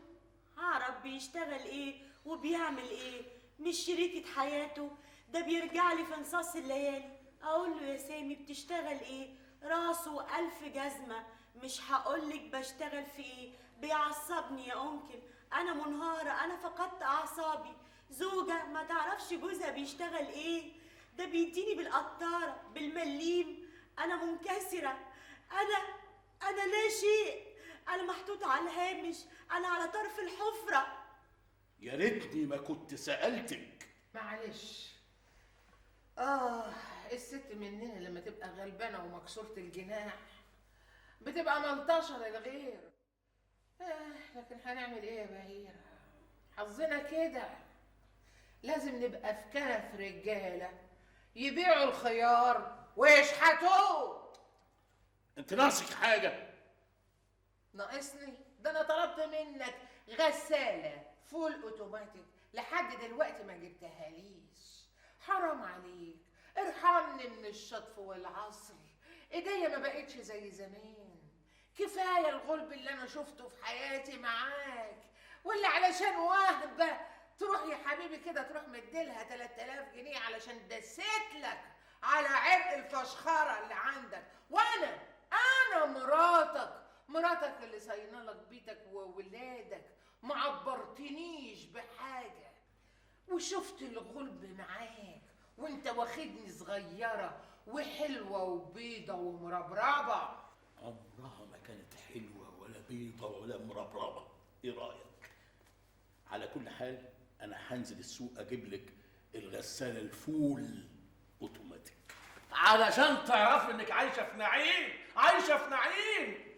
هعرف بيشتغل ايه وبيعمل ايه. مش شريكة حياته، ده بيرجع لي في نصاص الليالي اقول له يا سامي بتشتغل ايه؟ راسه 1000 جزمه. مش هقولك بشتغل في ايه، بيعصبني يا انكل. انا منهاره، انا فقدت اعصابي. زوجه ما تعرفش جوزها بيشتغل ايه، ده بيديني بالقطاره بالمليم. انا منكسره، انا لا شيء، انا محطوطه على الهامش، انا على طرف الحفره. يا ريتني ما كنت سالتك. معلش. الست مننا لما تبقى غلبانه ومكسوره الجناح بتبقى ملطشه للغير. لكن هنعمل ايه يا بهيره؟ حظنا كده. لازم نبقى في كنف رجاله يبيعوا الخيار ويشحتوه. انت ناقصك حاجه؟ ناقصني؟ ده انا طلبت منك غساله فول اوتوماتيك لحد دلوقتي ما جبتهاليش. حرام عليك، ارحمني من الشطف والعصر. ايديا ما بقتش زي زمان. كفايه الغلب اللي انا شفته في حياتي معاك. ولا علشان وهبه تروح يا حبيبي كده تروح مديلها 3000 جنيه علشان دست لك على عرق الفشخره اللي عندك. وانا مراتك اللي صاينه لك بيتك وولادك، ما عبرتنيش بحاجه. وشفت الغلب معاك وانت واخدني صغيره وحلوه وبيضه ومربربه. عمرها ما كانت حلوه ولا بيضه ولا مربربه. ايه رايك؟ على كل حال انا هنزل السوق اجيب لك الغساله الفول اوتوماتيك علشان تعرفي انك عايشه في نعيم. عايشه في نعيم.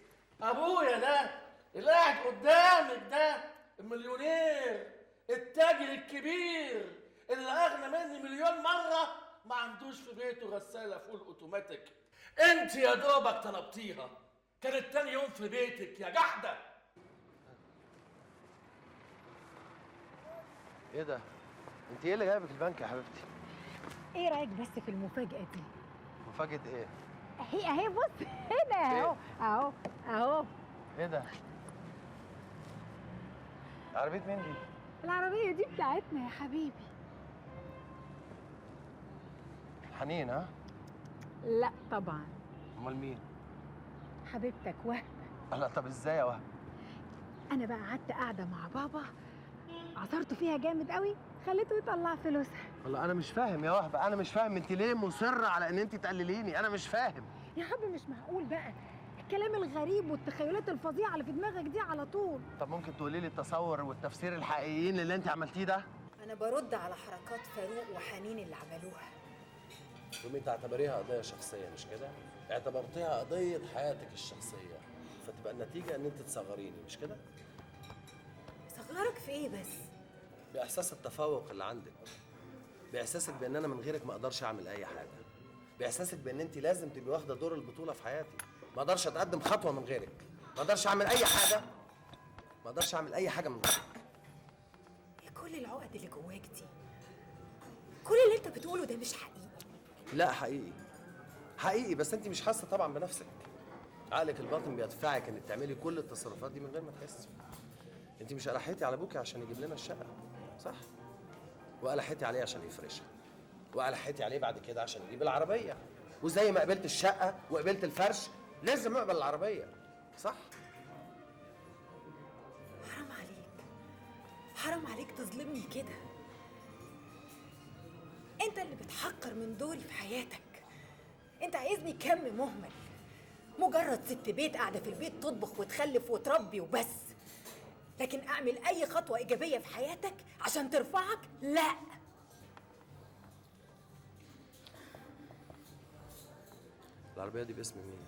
ابويا ده اللي قاعد قدامك ده المليونير التاجر الكبير اللي اغنى مني مليون مره ما عندوش في بيته غساله فول اوتوماتيك. انت يا دوبك طلبتيها، كانت تاني يوم في بيتك يا جحده. ايه ده؟ انت ايه اللي جايبك البنك يا حبيبتي؟ ايه رايك بس في المفاجاه دي؟ مفاجأة ايه؟ اهي بص هنا اهو اهو اهو. ايه ده؟ عربية مين دي؟ العربيه دي بتاعتنا يا حبيبي. حنين ها؟ لا طبعا. امال مين؟ حبيبتك وهبه. لا طب ازاي يا وهب؟ انا بقى قعدت قاعده مع بابا، عصرته فيها جامد قوي، خليته يطلع فلوسها. والله انا مش فاهم يا وهبه، انا مش فاهم انت ليه مصره على ان انت تقلليني؟ انا مش فاهم يا حبيبي. مش معقول بقى الكلام الغريب والتخيلات الفظيعه اللي في دماغك دي على طول. طب ممكن تقولي لي التصور والتفسير الحقيقيين اللي انت عملتيه ده؟ انا برد على حركات فاروق وحنين اللي عملوها. وانت تعتبريها قضيه شخصيه مش كده؟ اعتبرتيها قضيه حياتك الشخصيه، فتبقى النتيجه ان انت تصغريني مش كده؟ صغرك في ايه بس؟ باحساس التفوق اللي عندك، باحساسك بان انا من غيرك ما اقدرش اعمل اي حاجه، باحساسك بان انت لازم تبقي واخده دور البطوله في حياتي، ما اقدرش اتقدم خطوه من غيرك، ما اقدرش اعمل اي حاجه، ما اقدرش اعمل اي حاجه من غيرك. ايه كل العقد اللي جواك دي؟ كل اللي انت بتقوله ده مش حقيقي. لا حقيقي، حقيقي، بس انت مش حاسه طبعا بنفسك. عقلك الباطن بيدفعك انك تعملي كل التصرفات دي من غير ما تحسي. انت مش قلحتي على ابوكي عشان يجيب لنا الشقه، صح؟ وقلحتي عليه عشان يفرشها، وقلحتي عليه بعد كده عشان يجيب العربيه، وزي ما قبلت الشقه وقبلت الفرش لازم اقبل العربيه، صح؟ حرام عليك، حرام عليك تظلمني كده. انت اللي بتحقر من دوري في حياتك. انت عايزني كم مهمل، مجرد ست بيت قاعده في البيت تطبخ وتخلف وتربي وبس. لكن اعمل اي خطوه ايجابيه في حياتك عشان ترفعك؟ لا. العربيه دي باسم مين؟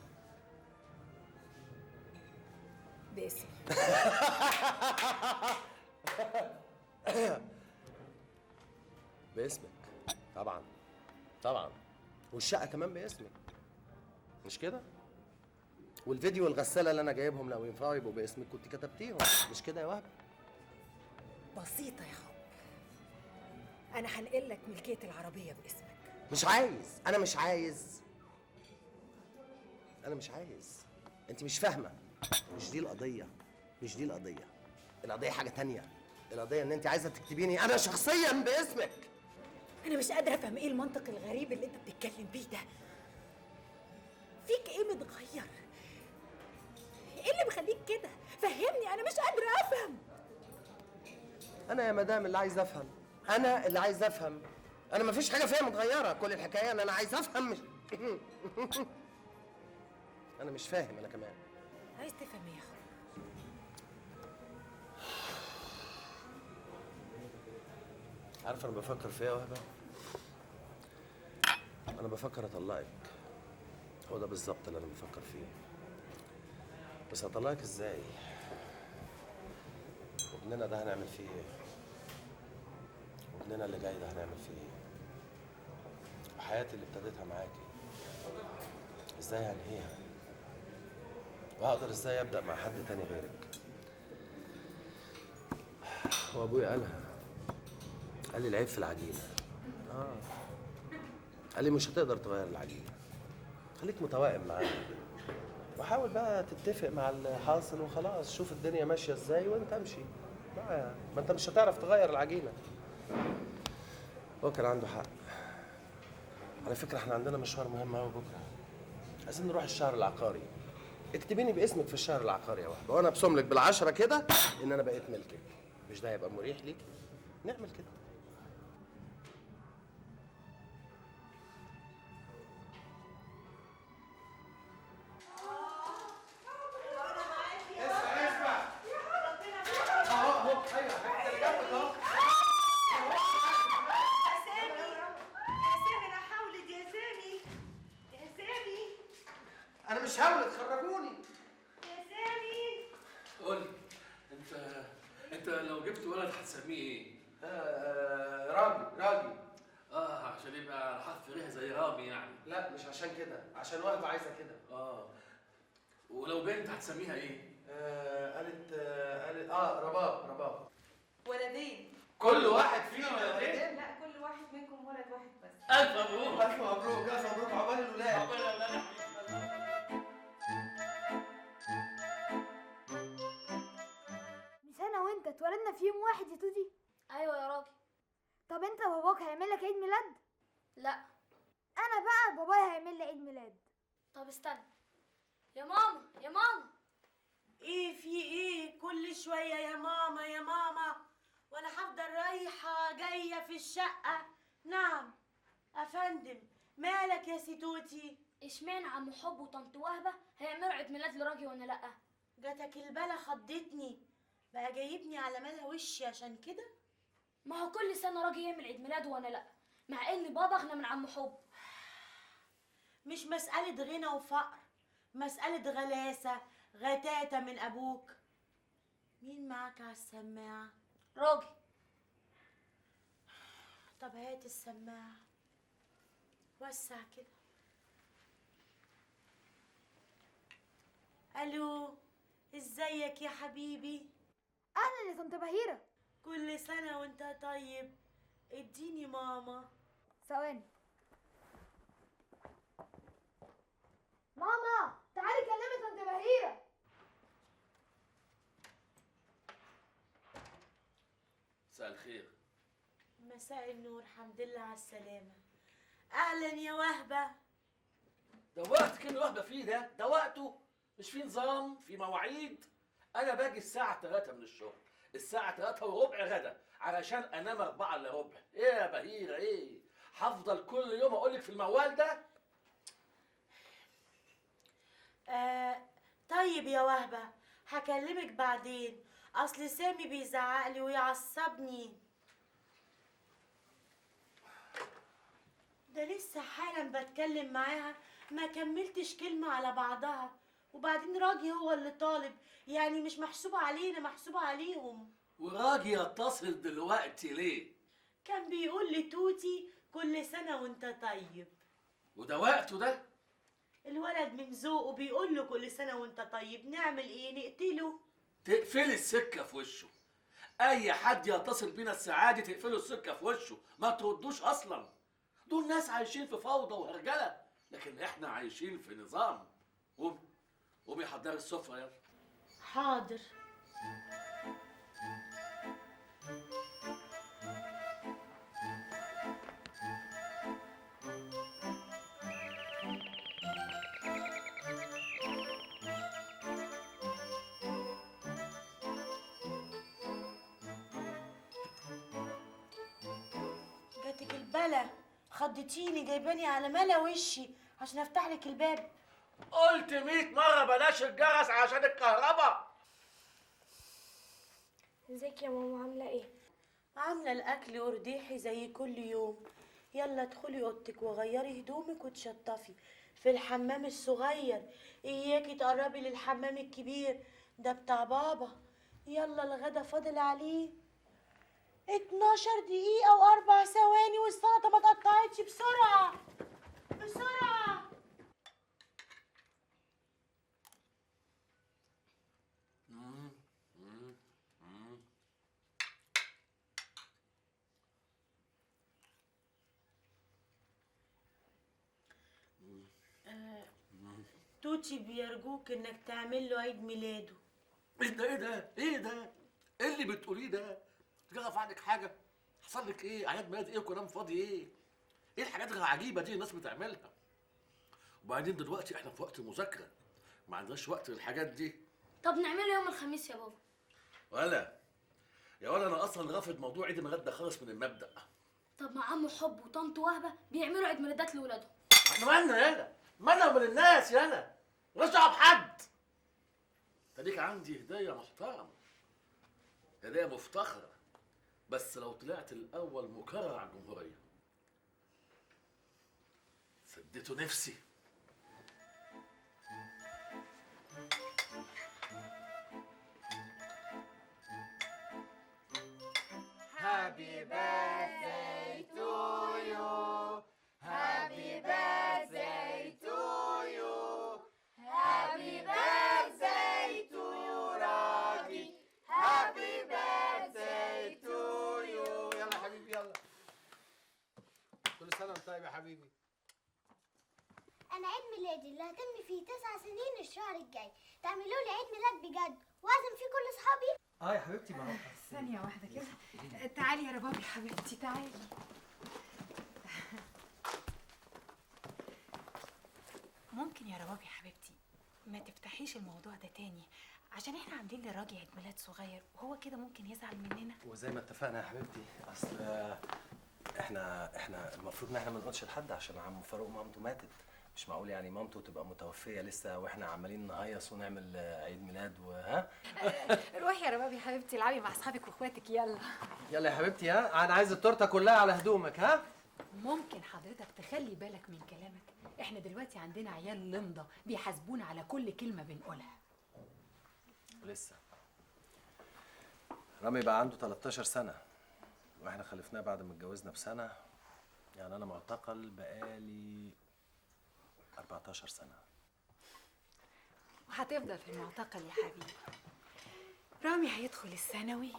باسمي. باسمك طبعا، طبعا، والشقه كمان باسمك مش كده؟ والفيديو والغساله اللي انا جايبهم لو ينفعوا يبقوا باسمك كنت كتبتيهم مش كده يا وهب؟ بسيطه يا حب، انا هنقل لك ملكيه العربيه باسمك. مش عايز، انا مش عايز، انا مش عايز. انت مش فاهمه، مش دي القضيه، مش دي القضيه. القضيه حاجه تانية. القضيه ان انت عايزه تكتبيني انا شخصيا باسمك. انا مش قادره افهم ايه المنطق الغريب اللي انت بتتكلم بيه ده. فيك ايه متغير؟ ايه اللي مخليك كده؟ فهمني، انا مش قادره افهم. انا يا مدام اللي عايز افهم، انا اللي عايز افهم. انا مفيش حاجه فيها متغيره، كل الحكايه ان انا عايز افهم مش انا مش فاهم انا كمان. عايز تفهم ايه يا اخويا؟ عارفه انا بفكر في ايه يا وهبه؟ انا بفكر اطلقك. هو ده بالظبط اللي انا بفكر فيه. بس هطلقك ازاي؟ وابننا ده هنعمل فيه ايه؟ وابننا اللي جاي ده هنعمل فيه ايه؟ وحياتي اللي ابتديتها معاكي ازاي هنهيها؟ وهقدر ازاي ابدا مع حد تاني غيرك؟ هو ابويا قال لي العيب في العجينه. قال لي مش هتقدر تغير العجينه، خليك متوائم معايا وحاول بقى تتفق مع الحاصل وخلاص. شوف الدنيا ماشيه ازاي وانت امشي بقى، ما انت مش هتعرف تغير العجينه. هو كان عنده حق. على فكره احنا عندنا مشوار مهم قوي بكره، عايزين نروح الشهر العقاري. اكتبيني باسمك في الشهر العقاري يا وهبه، وانا ابصم لك بالعشره كده ان انا بقيت ملكك. مش ده هيبقى مريح ليكي؟ نعمل كده. انا مش هولد، خرجوني. يا سامي قول لي انت لو جبت ولد هتسميه ايه؟ راجل. عشان يبقى حرف ريح زي رامي يعني. لا مش عشان كده، عشان وهبه عايزه كده. ولو بنت هتسميها ايه؟ قالت رباب. ولدين. كل واحد فينا ولدين؟ لا كل واحد منكم ولد واحد بس. الف مبروك. الف مبروك الف مبروك، عقبال الولاد. عقبال الولاد. مش انا وانت اتولدنا في يوم واحد يا توتي؟ ايوه يا راجل. طب انت باباك هيعمل لك عيد ميلاد؟ لا. انا بقى بابايا هيعمل لي عيد ميلاد. طب استنى يا ماما يا ماما. ايه في ايه كل شويه يا ماما يا ماما؟ وانا هفضل رايحه جايه في الشقه. نعم افندم. مالك يا ستوتي؟ اشمعنى عم حب وطنط وهبه هيعملوا عيد ميلاد لراجي وانا لا؟ جاتك البلا خضتني. بقى جايبني على ملا وشي عشان كده؟ ما هو كل سنه راجي يعمل عيد ميلاد وانا لا، مع ان بابا اغنى من عم حب. مش مسألة غنى وفقر، مسألة غلاسة غتاتة من أبوك. مين معاك على السماعة؟ راجي. طب هات السماعة وسع كده. ألو، ازيك يا حبيبي؟ اهلا يا طنط بهيرة. كل سنة وانت طيب. اديني ماما. ثواني. ماما تعالي كلمي طنط بهيرة. مساء الخير. مساء النور. الحمد لله على السلامة. أهلا يا وهبة. ده وقت كان الوهبه فيه ده وقته، مش في نظام، في مواعيد. انا باجي الساعه 3 من الشغل، الساعه 3 وربع غدا، علشان انام 4 الا ربع. ايه يا بهيره ايه؟ هفضل كل يوم اقول لك في الموال ده؟ طيب يا وهبة هكلمك بعدين، اصل سامي بيزعقلي ويعصبني. ده لسه حالا بتكلم معاها ما كملتش كلمة على بعضها، وبعدين راجي هو اللي طالب، يعني مش محسوبة علينا محسوبة عليهم. وراجي يتصل دلوقتي ليه؟ كان بيقول لي توتي كل سنة وانت طيب. وده وقته ده؟ الولد من ذوقه بيقول له كل سنة وانت طيب، نعمل ايه؟ نقتله؟ تقفلي السكة في وشه. أي حد يتصل بينا الساعة دي تقفلوا السكة في وشه، ما تردوش أصلا. دول ناس عايشين في فوضى وهرجلة، لكن إحنا عايشين في نظام. قومي حضري السفرة يلا. حاضر. جاتك البلا خضتيني، جايباني على ملا وشي عشان افتح لك الباب. قلت 100 مرة بلاش الجرس عشان الكهرباء. ازيك يا ماما عاملة ايه؟ عاملة الأكل ورديحي زي كل يوم. يلا ادخلي اوضتك وغيري هدومك وتشطفي في الحمام الصغير. اياكي تقربي للحمام الكبير ده بتاع بابا. يلا الغدا فاضل عليه 12 دقيقة و4 ثواني والسلطة ما اتقطعتش. بسرعة بسرعة. توتي بيرجوك انك تعمل له عيد ميلاده. ايه ده ايه ده ايه ده؟ ايه اللي بتقوليه ده؟ جرف عندك حاجة؟ حصل لك ايه؟ عياد ميلاد ايه وكلام فاضي ايه؟ ايه الحاجات العجيبة دي الناس بتعملها؟ وبعدين دلوقتي احنا في وقت مذاكرة، ما عندناش وقت للحاجات دي. طب نعمله يوم الخميس يا بابا. يا ولا انا اصلا رافض موضوع عيد الميلاد ده خالص من المبدأ. طب مع عم حب وطنط وهبه بيعملوا عيد ميلادات لاولادهم. احنا مالنا يالا؟ مالنا من الناس يالا؟ مالناش دعوه بحد. تديك عندي هديه محترمه، هديه مفتخره، بس لو طلعت الاول مكرر على الجمهوريه. سديتوا نفسي. Happy Happy birthday to you. Happy birthday to you. Happy birthday to you راجي. Happy birthday to you. يلا حبيبي يلا. كل سنة وانت طيب يا حبيبي. أنا عيد ميلادي اللي هتم فيه 9 سنين الشهر الجاي، تعملوا لي عيد ميلاد بجد وأعزم فيه كل أصحابي؟ يا حبيبتي ما هو ثانية واحدة كده. تعالي يا ربابي حبيبتي تعالي. ممكن يا ربابي حبيبتي ما تفتحيش الموضوع ده تاني، عشان احنا عاملين للراجل عيد ميلاد صغير وهو كده ممكن يزعل مننا. وزي ما اتفقنا يا حبيبتي، اصل احنا المفروض ان احنا ما نقولش لحد عشان عم فاروق مامته ماتت. مش معقول يعني مامته تبقى متوفيه لسه واحنا عمالين نهيص ونعمل عيد ميلاد وها. روحي يا ربابي حبيبتي العبي مع اصحابك واخواتك يلا. يلا يا حبيبتي ها، انا عايز التورته كلها على هدومك ها. ممكن حضرتك تخلي بالك من كلامك؟ احنا دلوقتي عندنا عيال لمضة بيحاسبونا على كل كلمة بنقولها. لسه رامي بقى عنده 13 سنة واحنا خلفناه بعد ما اتجوزنا بسنة، يعني انا معتقل بقالي 14 سنة. وهتفضل في المعتقل يا حبيبي. رامي هيدخل الثانوي،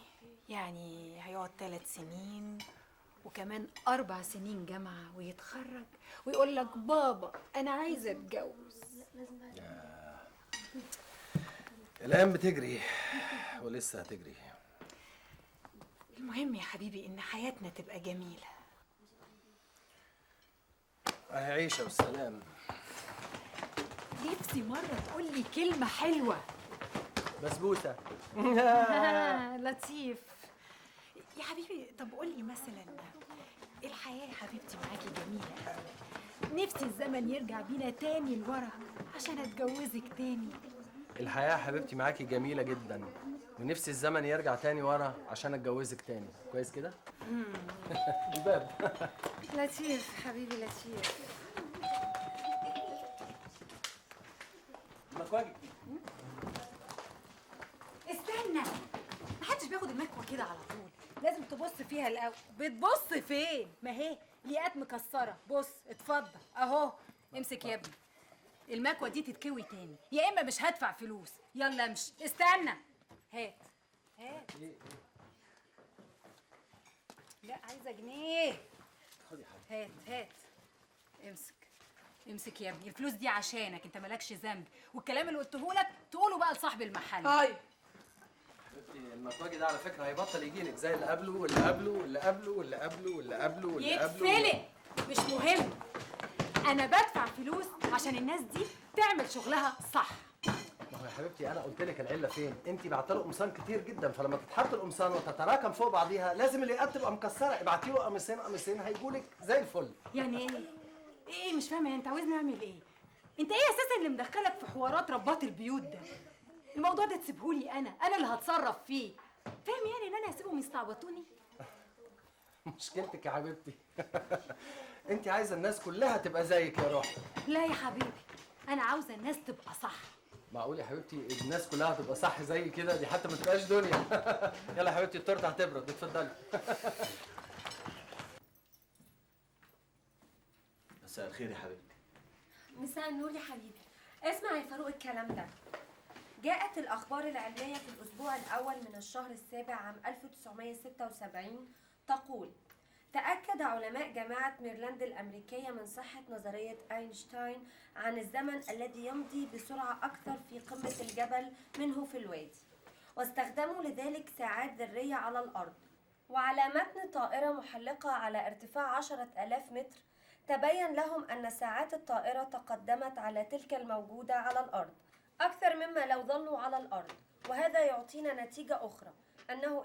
يعني هيقعد 3 سنين وكمان 4 سنين جامعة ويتخرج ويقول لك بابا أنا عايزة أتجوز. الأيام بتجري ولسه هتجري. المهم يا حبيبي إن حياتنا تبقى جميلة. أهي عيشة والسلام. نفسي مرة تقول لي كلمة حلوة. بسبوسة. لطيف يا حبيبي. طب قول لي مثلا الحياة يا حبيبتي معاكي جميلة، نفسي الزمن يرجع بينا تاني لورا عشان اتجوزك تاني. الحياة يا حبيبتي معاكي جميلة جدا، ونفسي الزمن يرجع تاني ورا عشان اتجوزك تاني. كويس كده؟ الباب. لطيف حبيبي لطيف. مكواجي. استنى، محدش بياخد المكوة كده على طول، لازم تبص فيها الأول. بتبص فين؟ ما هي ليات مكسرة. بص اتفضل اهو، امسك يا ابني. المكوة دي تتكوي تاني يا اما مش هدفع فلوس. يلا امشي. استنى، هات هات. لا عايزة جنيه. خد يا حبيبي. هات امسك امسك يا ابني، الفلوس دي عشانك انت، مالكش ذنب، والكلام اللي قلتهولك تقوله بقى لصاحب المحل. حبيبتي المكواجي ده على فكرة هيبطل يجيلك زي اللي قبله واللي قبله واللي قبله واللي قبله واللي قبله واللي قبله. يتفلق مش مهم، انا بدفع فلوس عشان الناس دي تعمل شغلها صح. ما هو يا حبيبتي انا قلت لك العله فين؟ انت بعتله قمصان كتير جدا، فلما تتحط القمصان وتتراكم فوق بعضيها لازم اللياقات تبقى مكسره. ابعتي له قميصين هيجولك زي الفل. يعني ايه مش فاهمه انت عاوزني اعمل ايه؟ انت ايه اساسا اللي مدخلك في حوارات رباط البيوت ده؟ الموضوع ده تسيبهولي انا اللي هتصرف فيه. فاهم يعني ان انا هسيبهم يستعبطوني؟ مشكلتك يا حبيبتي. انت عايزه الناس كلها تبقى زيك يا روحي. لا يا حبيبي، انا عاوزه الناس تبقى صح. معقول يا حبيبتي الناس كلها تبقى صح زي كده؟ دي حتى ما تبقاش دنيا. يلا يا حبيبتي التورته هتبرد، اتفضلي. مساء الخير يا حبيبتي. مساء النور يا حبيبي. اسمع يا فاروق الكلام ده. جاءت الأخبار العلمية في الأسبوع الأول من الشهر السابع عام 1976 تقول: تأكد علماء جامعة ميرلاند الأمريكية من صحة نظرية أينشتاين عن الزمن الذي يمضي بسرعة أكثر في قمة الجبل منه في الوادي، واستخدموا لذلك ساعات ذرية على الأرض. وعلى متن طائرة محلقة على ارتفاع 10,000 متر تبين لهم أن ساعات الطائرة تقدمت على تلك الموجودة على الأرض أكثر مما لو ظلوا على الأرض. وهذا يعطينا نتيجة أخرى، أنه